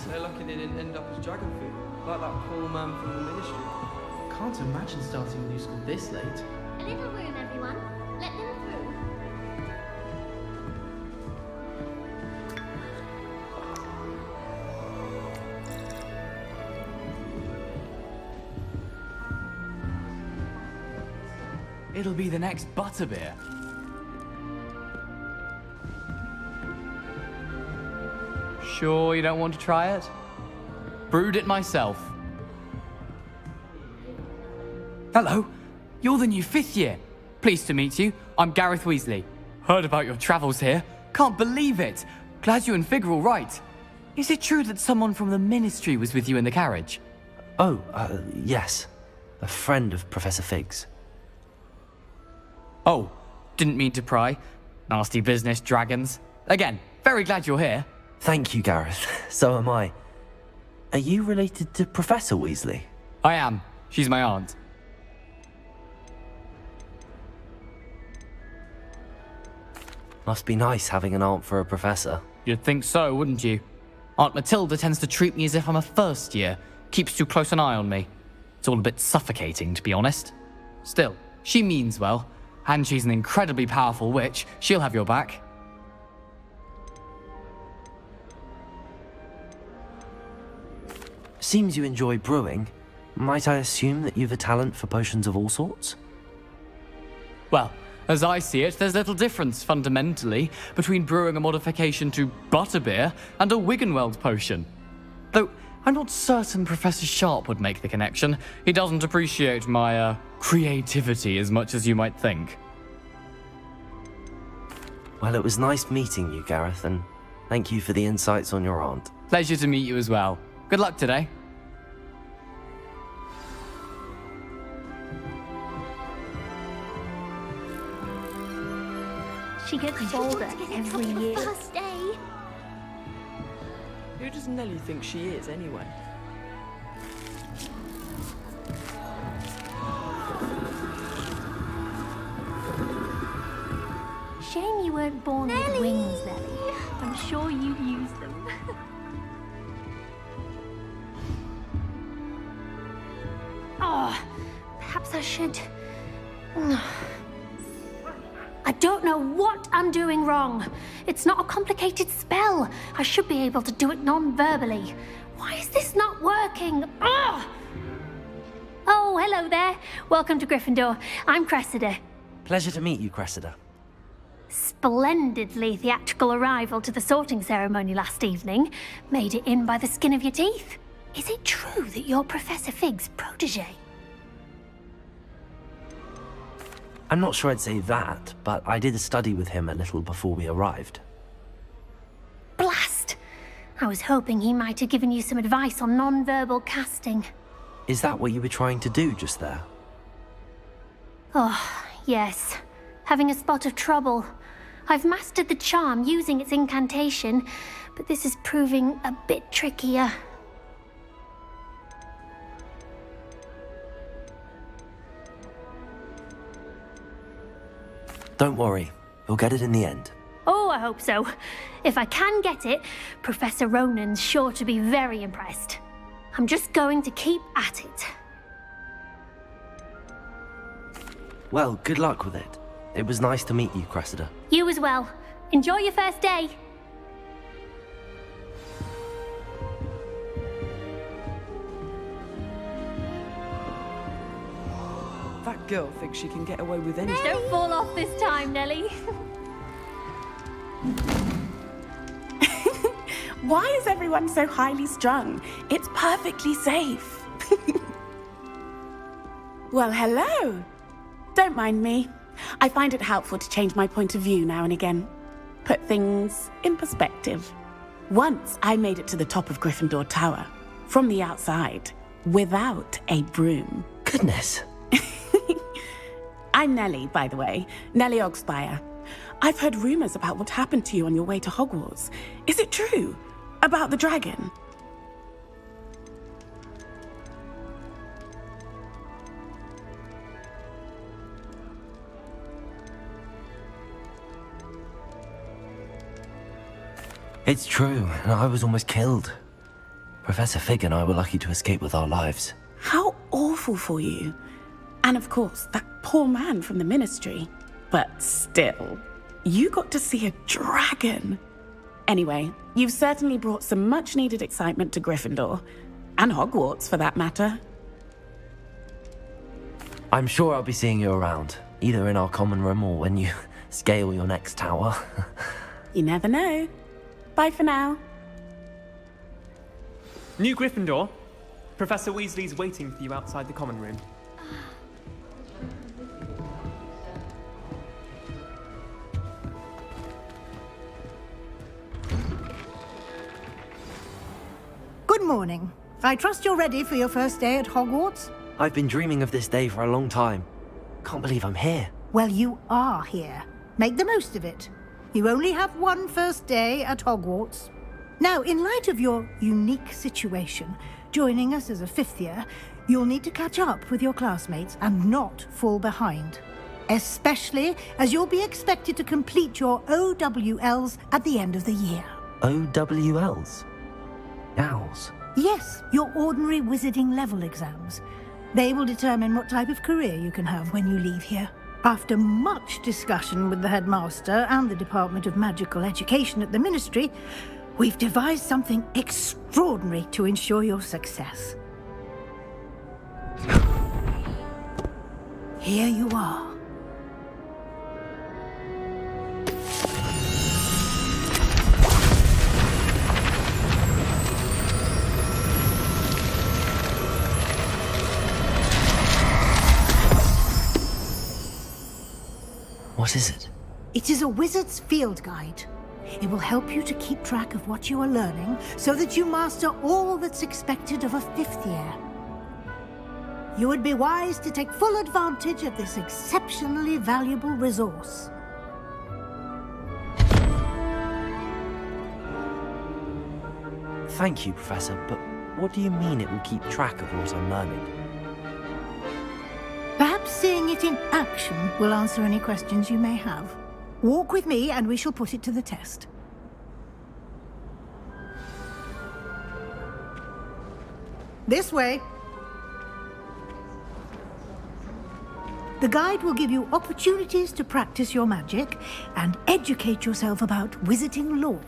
They're lucky they didn't end up as dragon food, like that poor man from the ministry. Can't imagine starting a new school this late. A little room, everyone. Let them through. It'll be the next butterbeer. Sure you don't want to try it? Brewed it myself. Hello, you're the new 5th year. Pleased to meet you. I'm Gareth Weasley. Heard about your travels here. Can't believe it. Glad you and Fig are all right. Is it true that someone from the Ministry was with you in the carriage? Oh, yes. A friend of Professor Fig's. Oh, didn't mean to pry. Nasty business, dragons. Again, very glad you're here. Thank you, Gareth. So am I. Are you related to Professor Weasley? I am. She's my aunt. Must be nice having an aunt for a professor. You'd think so, wouldn't you? Aunt Matilda tends to treat me as if I'm a first year. Keeps too close an eye on me. It's all a bit suffocating, to be honest. Still, she means well. And she's an incredibly powerful witch. She'll have your back. Seems you enjoy brewing. Might I assume that you've a talent for potions of all sorts? Well, as I see it, there's little difference, fundamentally, between brewing a modification to butterbeer and a Wiggenweld potion. Though, I'm not certain Professor Sharp would make the connection. He doesn't appreciate my, creativity as much as you might think. Well, it was nice meeting you, Gareth, and thank you for the insights on your aunt. Pleasure to meet you as well. Good luck today. She gets older every year. First day. Who does Nellie think she is, anyway? Shame you weren't born with wings, Nellie. I'm sure you'd use them. Oh, perhaps I should... I don't know what I'm doing wrong. It's not a complicated spell. I should be able to do it non-verbally. Why is this not working? Ugh! Oh, hello there. Welcome to Gryffindor. I'm Cressida. Pleasure to meet you, Cressida. Splendidly theatrical arrival to the sorting ceremony last evening. Made it in by the skin of your teeth. Is it true that you're Professor Fig's protege? I'm not sure I'd say that, but I did study with him a little before we arrived. Blast! I was hoping he might have given you some advice on non-verbal casting. Is that what you were trying to do just there? Oh, yes. Having a spot of trouble. I've mastered the charm using its incantation, but this is proving a bit trickier. Don't worry, you'll get it in the end. Oh, I hope so. If I can get it, Professor Ronan's sure to be very impressed. I'm just going to keep at it. Well, good luck with it. It was nice to meet you, Cressida. You as well. Enjoy your first day. That girl thinks she can get away with anything. Don't fall off this time, Nellie. Why is everyone so highly strung? It's perfectly safe. Well, hello. Don't mind me. I find it helpful to change my point of view now and again. Put things in perspective. Once I made it to the top of Gryffindor Tower, from the outside, without a broom. Goodness. I'm Nellie, by the way. Nellie Ogspire. I've heard rumors about what happened to you on your way to Hogwarts. Is it true? About the dragon? It's true, and I was almost killed. Professor Fig and I were lucky to escape with our lives. How awful for you. And of course, that poor man from the Ministry. But still, you got to see a dragon. Anyway, you've certainly brought some much-needed excitement to Gryffindor. And Hogwarts, for that matter. I'm sure I'll be seeing you around, Either in our common room or when you scale your next tower. You never know. Bye for now. New Gryffindor. Professor Weasley's waiting for you outside the common room. Good morning. I trust you're ready for your first day at Hogwarts? I've been dreaming of this day for a long time. Can't believe I'm here. Well, you are here. Make the most of it. You only have one first day at Hogwarts. Now, in light of your unique situation, joining us as a fifth year, you'll need to catch up with your classmates and not fall behind. Especially as you'll be expected to complete your OWLs at the end of the year. OWLs? Owls? Yes, your ordinary wizarding level exams. They will determine what type of career you can have when you leave here. After much discussion with the headmaster and the Department of Magical Education at the Ministry, we've devised something extraordinary to ensure your success. Here you are. What is it? It is a wizard's field guide. It will help you to keep track of what you are learning so that you master all that's expected of a fifth year. You would be wise to take full advantage of this exceptionally valuable resource. Thank you, Professor, but what do you mean it will keep track of what I'm learning? Perhaps seeing it in action will answer any questions you may have. Walk with me and we shall put it to the test. This way. The guide will give you opportunities to practice your magic and educate yourself about wizarding lore.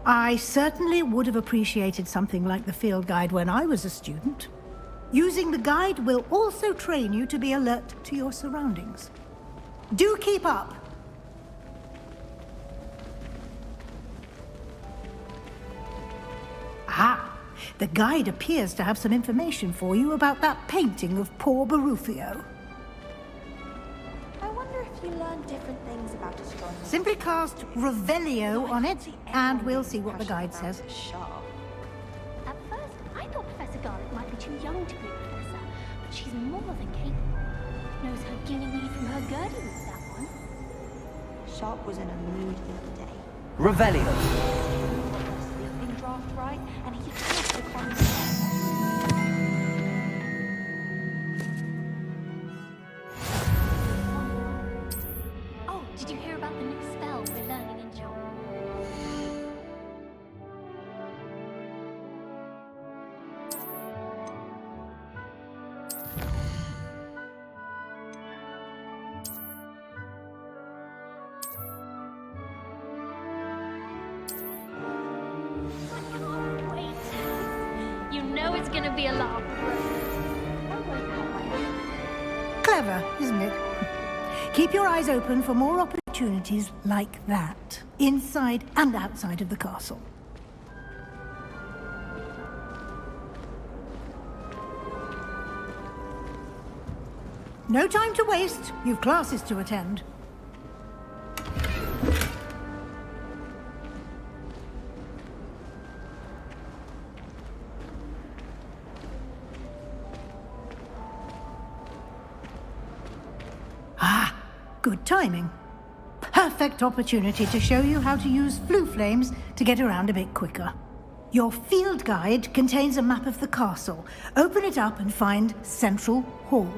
I certainly would have appreciated something like the field guide when I was a student. Using the guide will also train you to be alert to your surroundings. Do keep up! Ah, the guide appears to have some information for you about that painting of poor Barufio. I wonder if you learn different things about astronomy. Simply cast Revelio on it, and we'll see what the guide says. At first, I thought Professor Garlick might be too young to be a professor, but she's more than capable. Knows her guinea-weed from her girdle, that one. Sharp was in a mood the other day. Revelio. In draft right, and he killed the con. Oh, did you hear about the new spell we're learning in John? You know it's gonna be a laugh. Clever, isn't it? Keep your eyes open for more opportunities like that, inside and outside of the castle. No time to waste. You've classes to attend. Ah, good timing. Perfect opportunity to show you how to use flue flames to get around a bit quicker. Your field guide contains a map of the castle. Open it up and find Central Hall.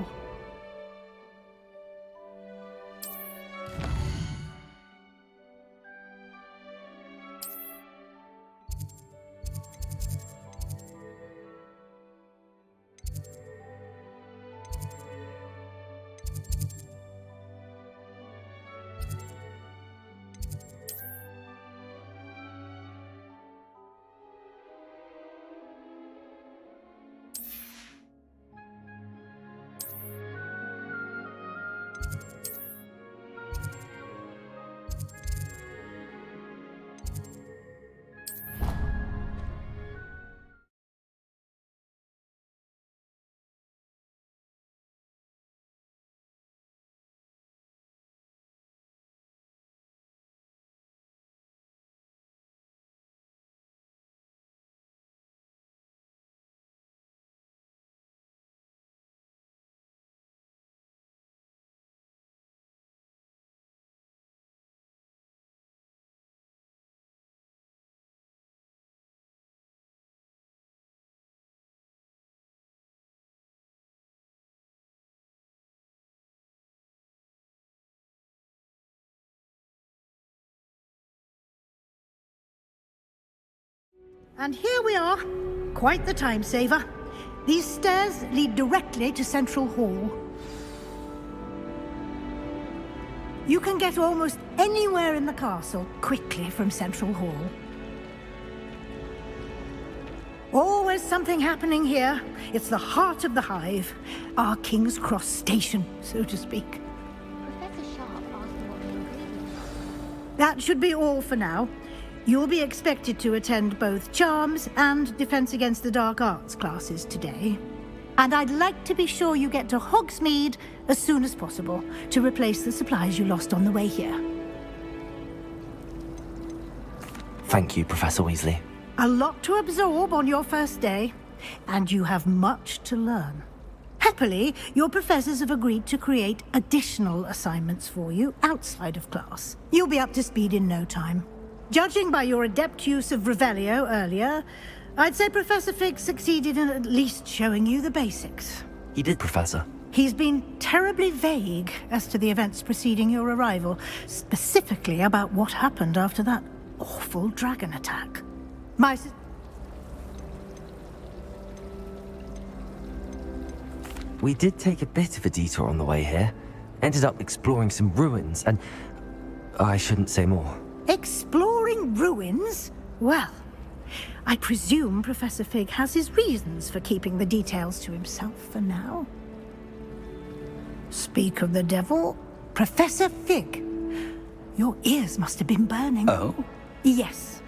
And here we are. Quite the time saver. These stairs lead directly to Central Hall. You can get almost anywhere in the castle quickly from Central Hall. Always something happening here. It's the heart of the hive. Our King's Cross station, so to speak. That should be all for now. You'll be expected to attend both Charms and Defense Against the Dark Arts classes today. And I'd like to be sure you get to Hogsmeade as soon as possible to replace the supplies you lost on the way here. Thank you, Professor Weasley. A lot to absorb on your first day, and you have much to learn. Happily, your professors have agreed to create additional assignments for you outside of class. You'll be up to speed in no time. Judging by your adept use of Revelio earlier, I'd say Professor Fig succeeded in at least showing you the basics. He did, Professor. He's been terribly vague as to the events preceding your arrival, specifically about what happened after that awful dragon attack. We did take a bit of a detour on the way here. Ended up exploring some ruins, and I shouldn't say more. Exploring ruins? Well, I presume Professor Fig has his reasons for keeping the details to himself for now. Speak of the devil, Professor Fig. Your ears must have been burning. Oh? Yes.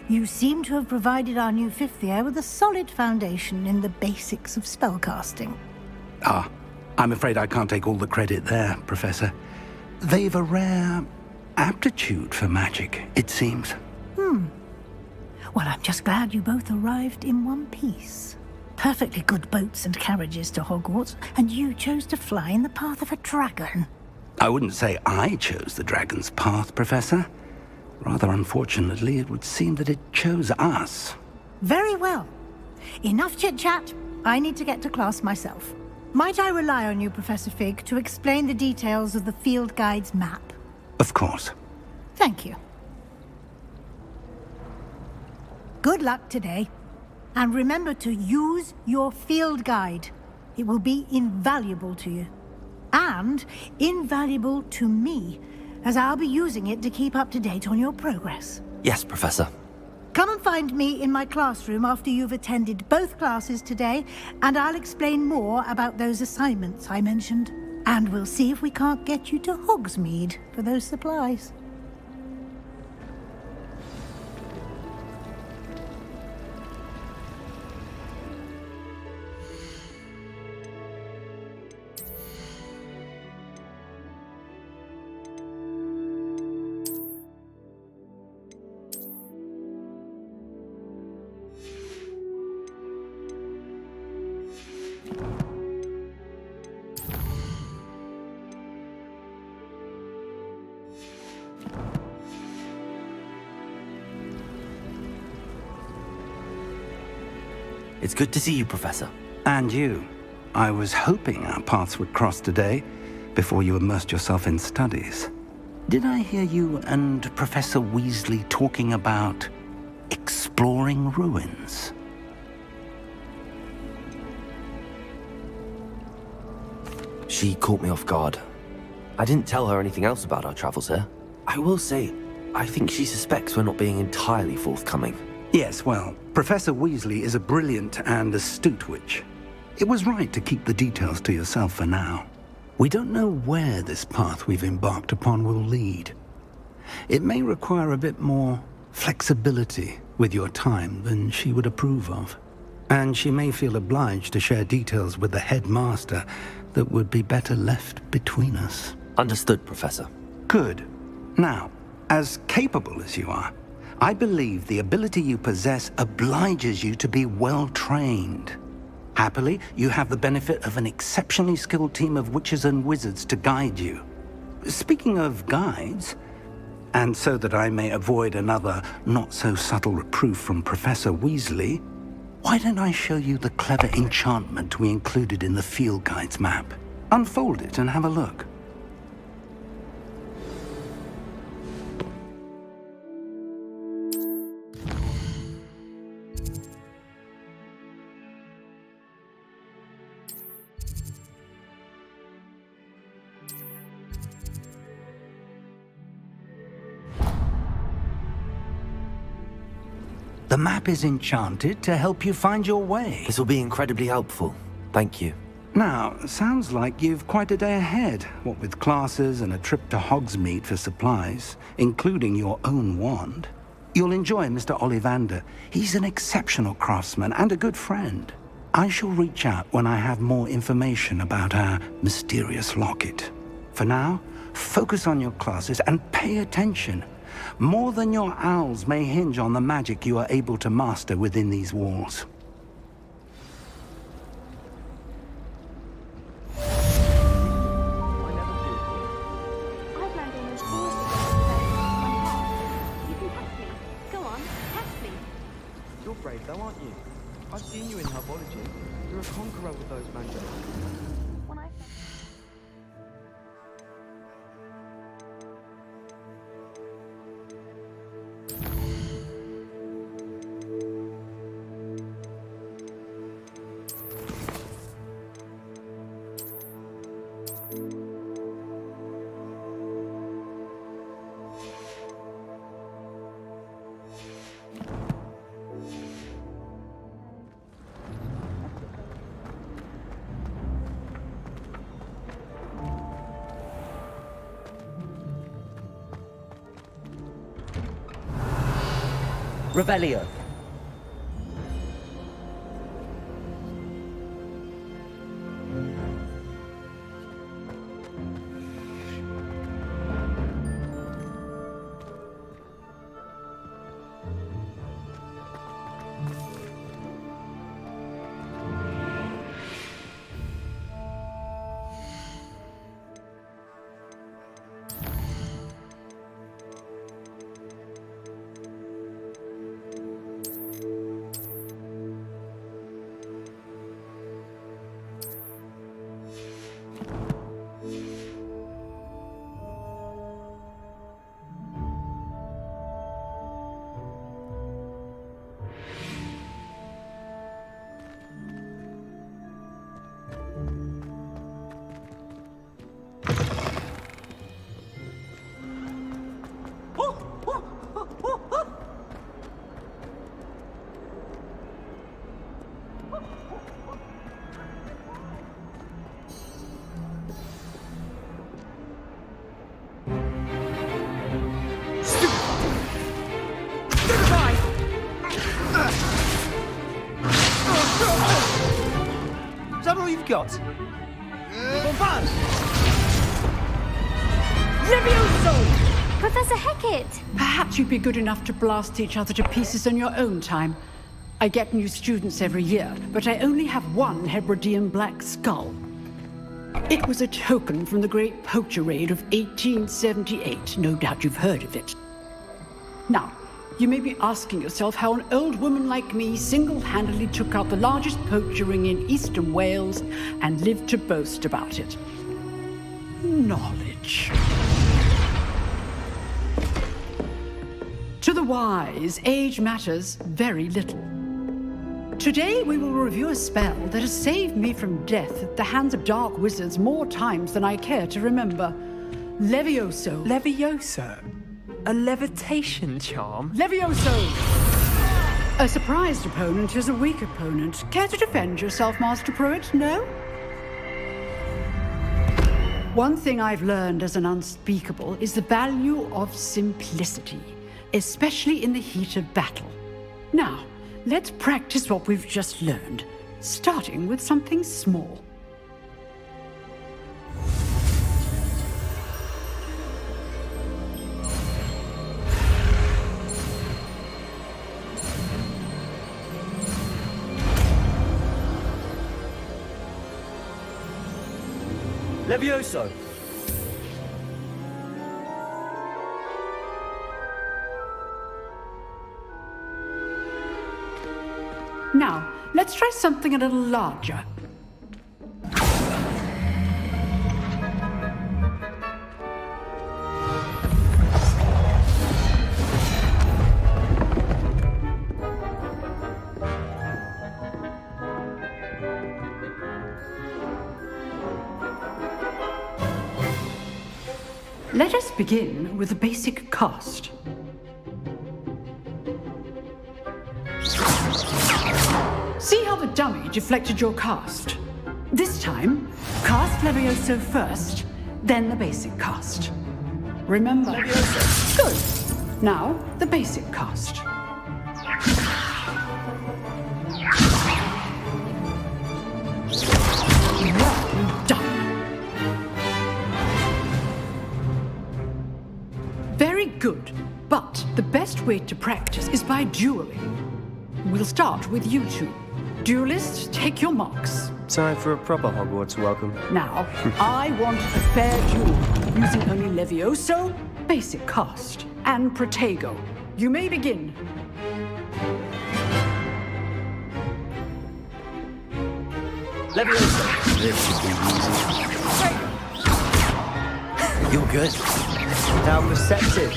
You seem to have provided our new fifth year with a solid foundation in the basics of spellcasting. Ah, I'm afraid I can't take all the credit there, Professor. They've a rare aptitude for magic, it seems. Well, I'm just glad you both arrived in one piece. Perfectly good boats and carriages to Hogwarts, and you chose to fly in the path of a dragon. I wouldn't say I chose the dragon's path, Professor. Rather unfortunately, it would seem that it chose us. Very well. Enough chit-chat. I need to get to class myself. Might I rely on you, Professor Fig, to explain the details of the field guide's map? Of course. Thank you. Good luck today. And remember to use your field guide. It will be invaluable to you. And invaluable to me, as I'll be using it to keep up to date on your progress. Yes, Professor. Come and find me in my classroom after you've attended both classes today, and I'll explain more about those assignments I mentioned. And we'll see if we can't get you to Hogsmeade for those supplies. It's good to see you, Professor. And you. I was hoping our paths would cross today, before you immersed yourself in studies. Did I hear you and Professor Weasley talking about exploring ruins? She caught me off guard. I didn't tell her anything else about our travels here. I will say, I think she suspects we're not being entirely forthcoming. Yes, well, Professor Weasley is a brilliant and astute witch. It was right to keep the details to yourself for now. We don't know where this path we've embarked upon will lead. It may require a bit more flexibility with your time than she would approve of. And she may feel obliged to share details with the headmaster that would be better left between us. Understood, Professor. Good. Now, as capable as you are, I believe the ability you possess obliges you to be well-trained. Happily, you have the benefit of an exceptionally skilled team of witches and wizards to guide you. Speaking of guides, and so that I may avoid another not-so-subtle reproof from Professor Weasley, why don't I show you the clever enchantment we included in the field guide's map? Unfold it and have a look. The map is enchanted to help you find your way. This will be incredibly helpful. Thank you. Now, sounds like you've quite a day ahead, what with classes and a trip to Hogsmeade for supplies, including your own wand. You'll enjoy Mr. Ollivander. He's an exceptional craftsman and a good friend. I shall reach out when I have more information about our mysterious locket. For now, focus on your classes and pay attention. More than your owls may hinge on the magic you are able to master within these walls. You're brave though, aren't you? I've seen you in herbology. You're a conqueror with those mandrakes. Revelio. Is that all you've got? Bombard! Levioso! Professor Hecat! Perhaps you'd be good enough to blast each other to pieces in your own time. I get new students every year, but I only have one Hebridean black skull. It was a token from the Great Poacher Raid of 1878. No doubt you've heard of it. Now, you may be asking yourself how an old woman like me single-handedly took out the largest poacher ring in eastern Wales and lived to boast about it. Knowledge. To the wise, age matters very little. Today we will review a spell that has saved me from death at the hands of dark wizards more times than I care to remember. Levioso. Levioso? A levitation charm? Levioso! A surprised opponent is a weak opponent. Care to defend yourself, Master Pruitt? No? One thing I've learned as an unspeakable is the value of simplicity, especially in the heat of battle. Now, let's practice what we've just learned, starting with something small. Levioso! Now, let's try something a little larger. Let us begin with the basic cast. dummy deflected your cast. This time, cast Levioso first, then the basic cast. Remember? Levioso. Good. Now, the basic cast. Well done. Very good. But the best way to practice is by dueling. We'll start with you two. Duelists, take your marks. Time for a proper Hogwarts welcome. Now, I want a fair duel, using only Levioso, basic cast, and Protego. You may begin. Levioso. This should be easy. You're good. How perceptive.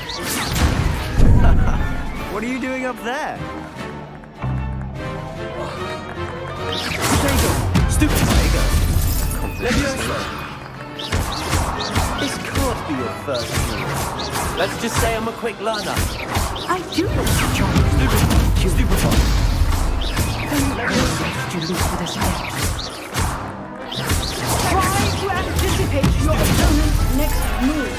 What are you doing up there? Stupid Protego. Levioso. This can't be your first move. Let's just say I'm a quick learner. I do know John. Stupefy. Students for this match. Try to anticipate your opponent's next move.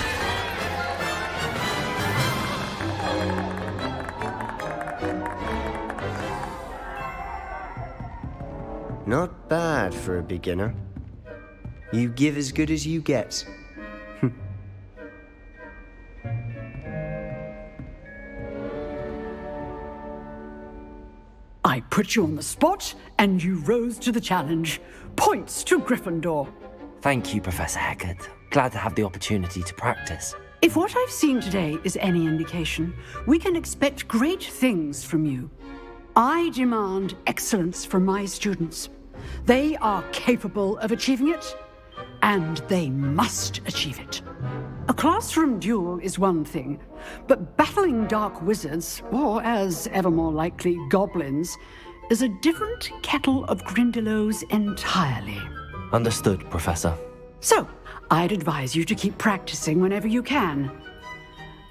Not bad for a beginner. You give as good as you get. I put you on the spot, and you rose to the challenge. Points to Gryffindor. Thank you, Professor Hecat. Glad to have the opportunity to practice. If what I've seen today is any indication, we can expect great things from you. I demand excellence from my students. They are capable of achieving it, and they must achieve it. A classroom duel is one thing, but battling dark wizards, or as ever more likely, goblins, is a different kettle of Grindylows entirely. Understood, Professor. So, I'd advise you to keep practicing whenever you can.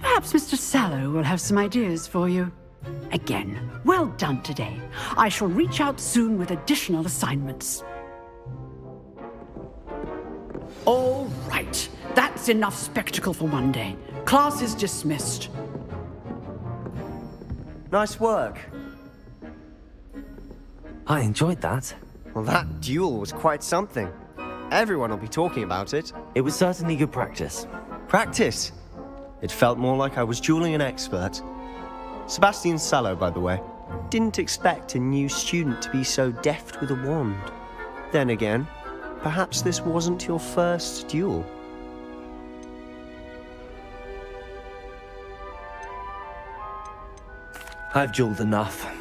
Perhaps Mr. Sallow will have some ideas for you. Again, well done today. I shall reach out soon with additional assignments. All right. That's enough spectacle for one day. Class is dismissed. Nice work. I enjoyed that. Well, that duel was quite something. Everyone will be talking about it. It was certainly good practice. Practice? It felt more like I was dueling an expert. Sebastian Sallow, by the way. Didn't expect a new student to be so deft with a wand. Then again, perhaps this wasn't your first duel. I've dueled enough.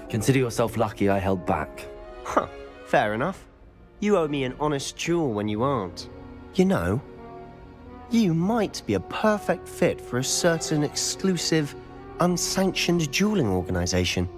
Consider yourself lucky I held back. Huh, fair enough. You owe me an honest duel when you aren't. You know, you might be a perfect fit for a certain exclusive, unsanctioned dueling organization.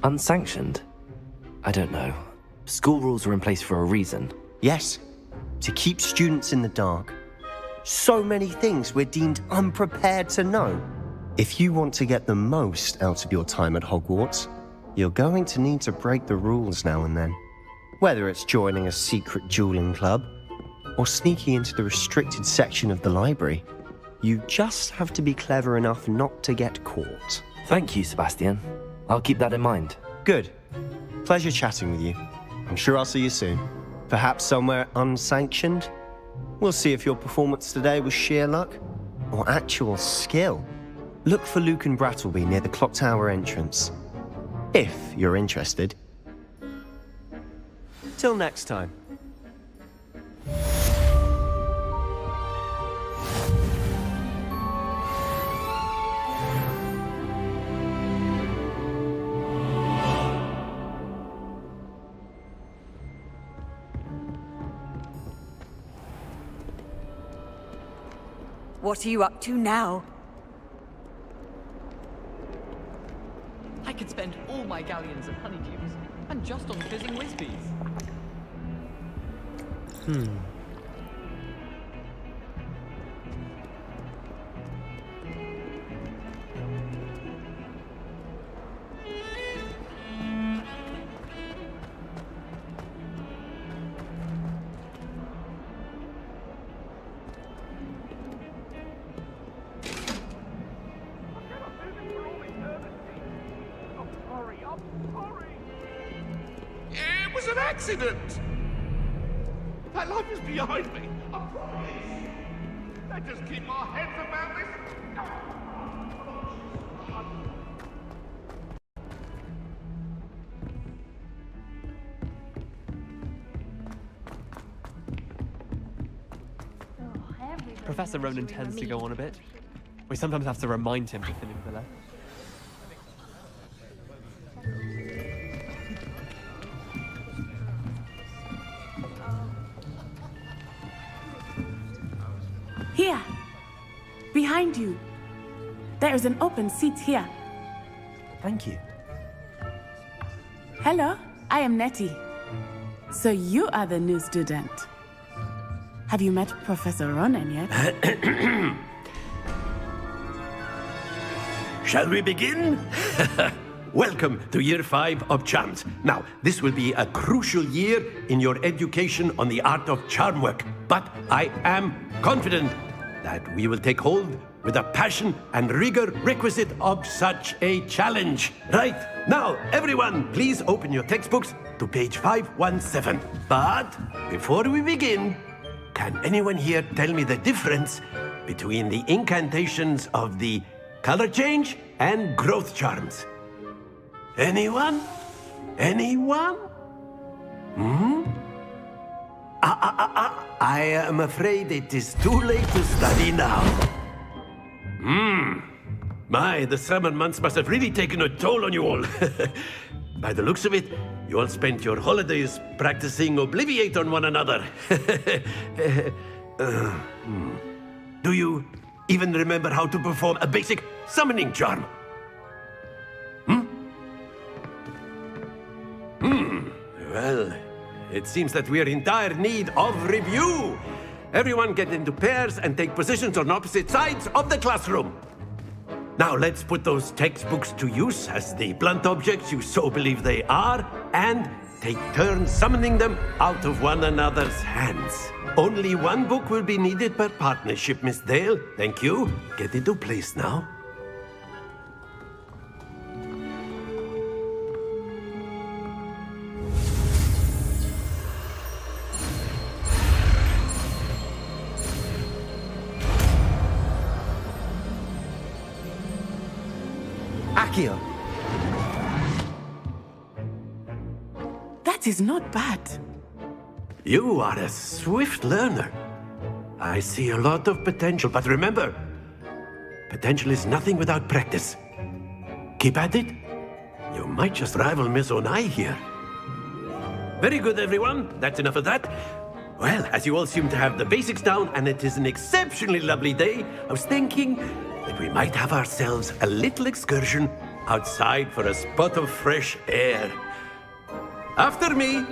Unsanctioned? I don't know. School rules are in place for a reason. Yes, to keep students in the dark. So many things we're deemed unprepared to know. If you want to get the most out of your time at Hogwarts, you're going to need to break the rules now and then. Whether it's joining a secret dueling club, or sneaking into the restricted section of the library, you just have to be clever enough not to get caught. Thank you, Sebastian. I'll keep that in mind. Good. Pleasure chatting with you. I'm sure I'll see you soon. Perhaps somewhere unsanctioned? We'll see if your performance today was sheer luck or actual skill. Look for Luke and Brattleby near the clock tower entrance, if you're interested. Till next time. What are you up to now? I could spend all my galleons of honeydews, and just on fizzing whizbees. It was an accident! That life is behind me, I promise! Let's just keep our heads about this. Professor Ronan tends to go on a bit. We sometimes have to remind him to fill in below. Here. Behind you. There is an open seat here. Thank you. Hello, I am Nettie. So you are the new student. Have you met Professor Ronan yet? Shall we begin? Welcome to Year 5 of Charms. Now, this will be a crucial year in your education on the art of charm work. But I am confident that we will take hold with the passion and rigor requisite of such a challenge. Right, now, everyone, please open your textbooks to page 517. But before we begin, can anyone here tell me the difference between the incantations of the color change and growth charms? Anyone? Anyone? I am afraid it is too late to study now. My, the summer months must have really taken a toll on you all. By the looks of it, you all spent your holidays practicing Obliviate on one another. Do you even remember how to perform a basic summoning charm? Well, it seems that we are in dire need of review. Everyone get into pairs and take positions on opposite sides of the classroom. Now let's put those textbooks to use as the blunt objects you so believe they are, and take turns summoning them out of one another's hands. Only one book will be needed per partnership, Miss Dale. Thank you. Get into place now. Accio. That is not bad. You are a swift learner. I see a lot of potential, but remember, potential is nothing without practice. Keep at it. You might just rival Miss Onai here. Very good, everyone. That's enough of that. Well, as you all seem to have the basics down, and it is an exceptionally lovely day, I was thinking that we might have ourselves a little excursion outside for a spot of fresh air. After me.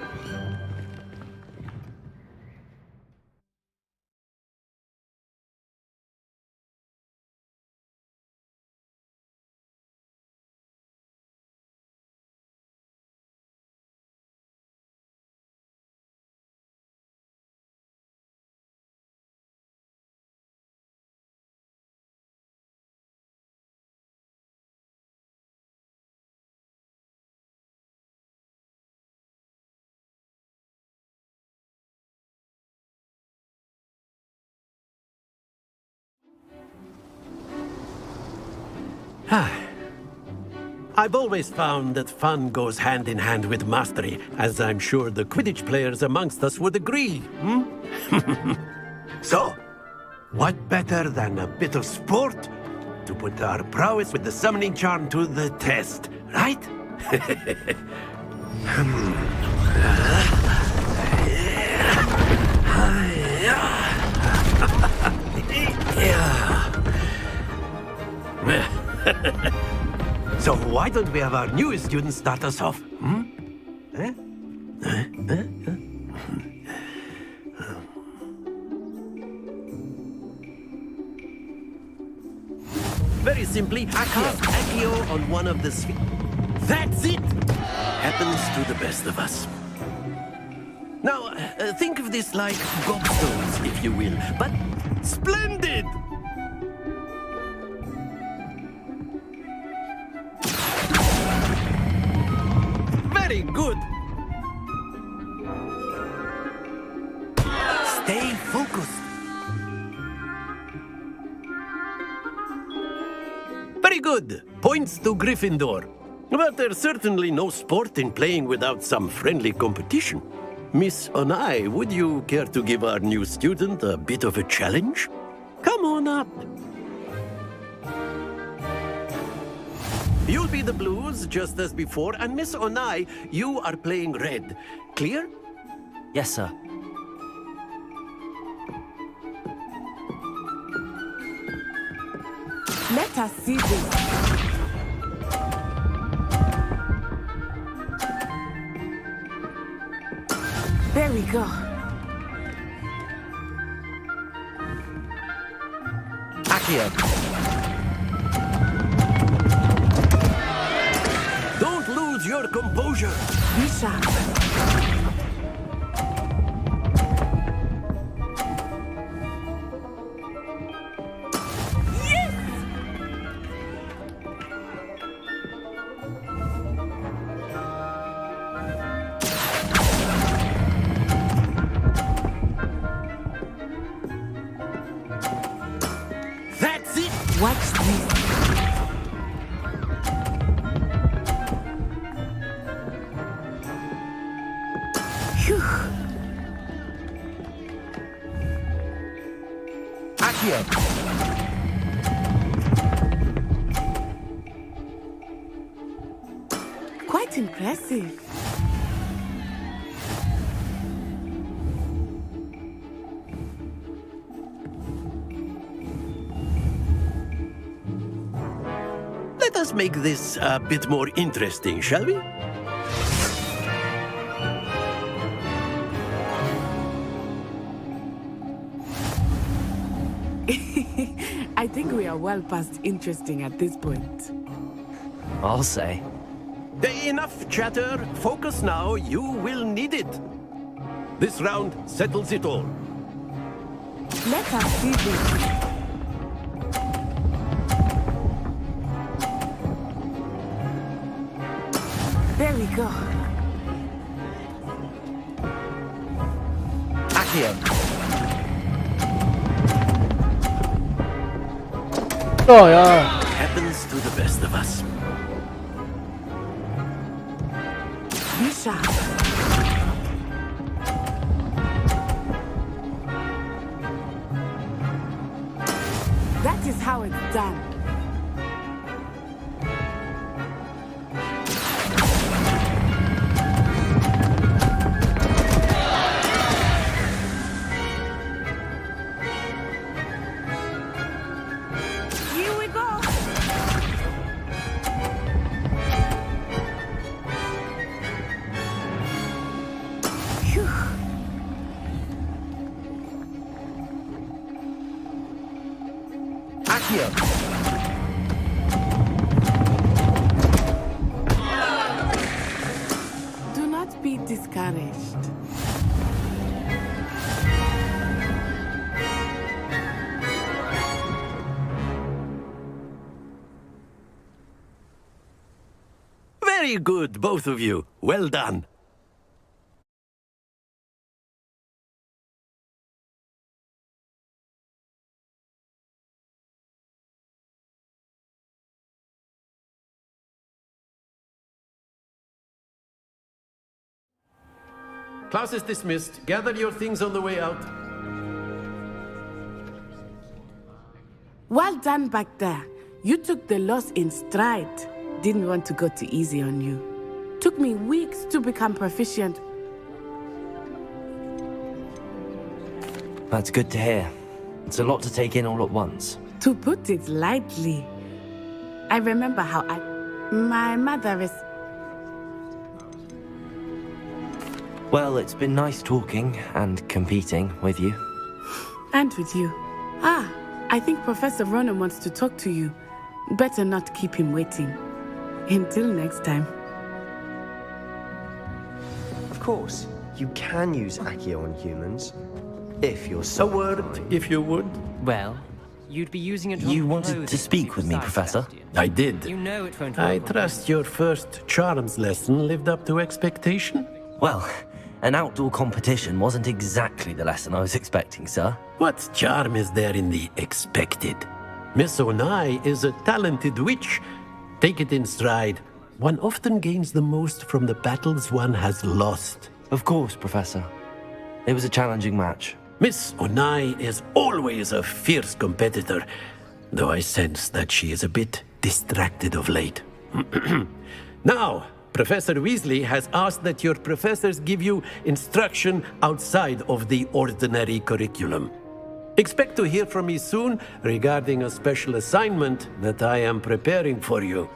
I've always found that fun goes hand in hand with mastery, as I'm sure the Quidditch players amongst us would agree. So, what better than a bit of sport to put our prowess with the summoning charm to the test, right? So why don't we have our newest student start us off? Very simply, cast Accio on one of the That's it! Happens to the best of us. Now, think of this like gobstones, if you will, but splendid! Very good! Stay focused. Very good. Points to Gryffindor. But there's certainly no sport in playing without some friendly competition. Miss Onai, would you care to give our new student a bit of a challenge? Come on up. You'll be the blues, just as before, and Miss Onai, you are playing red. Clear? Yes, sir. Let us see this. There we go. Accio. Don't lose your composure. Be sharp. That's it! Watch this. Phew. Accio. Quite impressive. Let us make this a bit more interesting, shall we? I think we are well past interesting at this point. I'll say. Enough chatter. Focus now. You will need it. This round settles it all. Let us see this. There we go. Accio. Oh, yeah. Happens to the best of us. Be sharp. That is how it's done. Here we go. Phew. Accio. Do not be discouraged. Very good, both of you. Well done. Class is dismissed. Gather your things on the way out. Well done back there. You took the loss in stride. Didn't want to go too easy on you. Took me weeks to become proficient. That's good to hear. It's a lot to take in all at once. To put it lightly, I remember how my mother is... Well, it's been nice talking and competing with you. And with you. Ah, I think Professor Ronan wants to talk to you. Better not keep him waiting. Until next time. Of course, you can use Accio on humans. If you're so A word, if you would. Well, you'd be using it. You wanted to speak with me, Professor? I did. You know it won't. I trust your first charms lesson lived up to expectation? Well, an outdoor competition wasn't exactly the lesson I was expecting, sir. What charm is there in the expected? Miss Onai is a talented witch. Take it in stride. One often gains the most from the battles one has lost. Of course, Professor. It was a challenging match. Miss Onai is always a fierce competitor, though I sense that she is a bit distracted of late. Now, Professor Weasley has asked that your professors give you instruction outside of the ordinary curriculum. Expect to hear from me soon regarding a special assignment that I am preparing for you.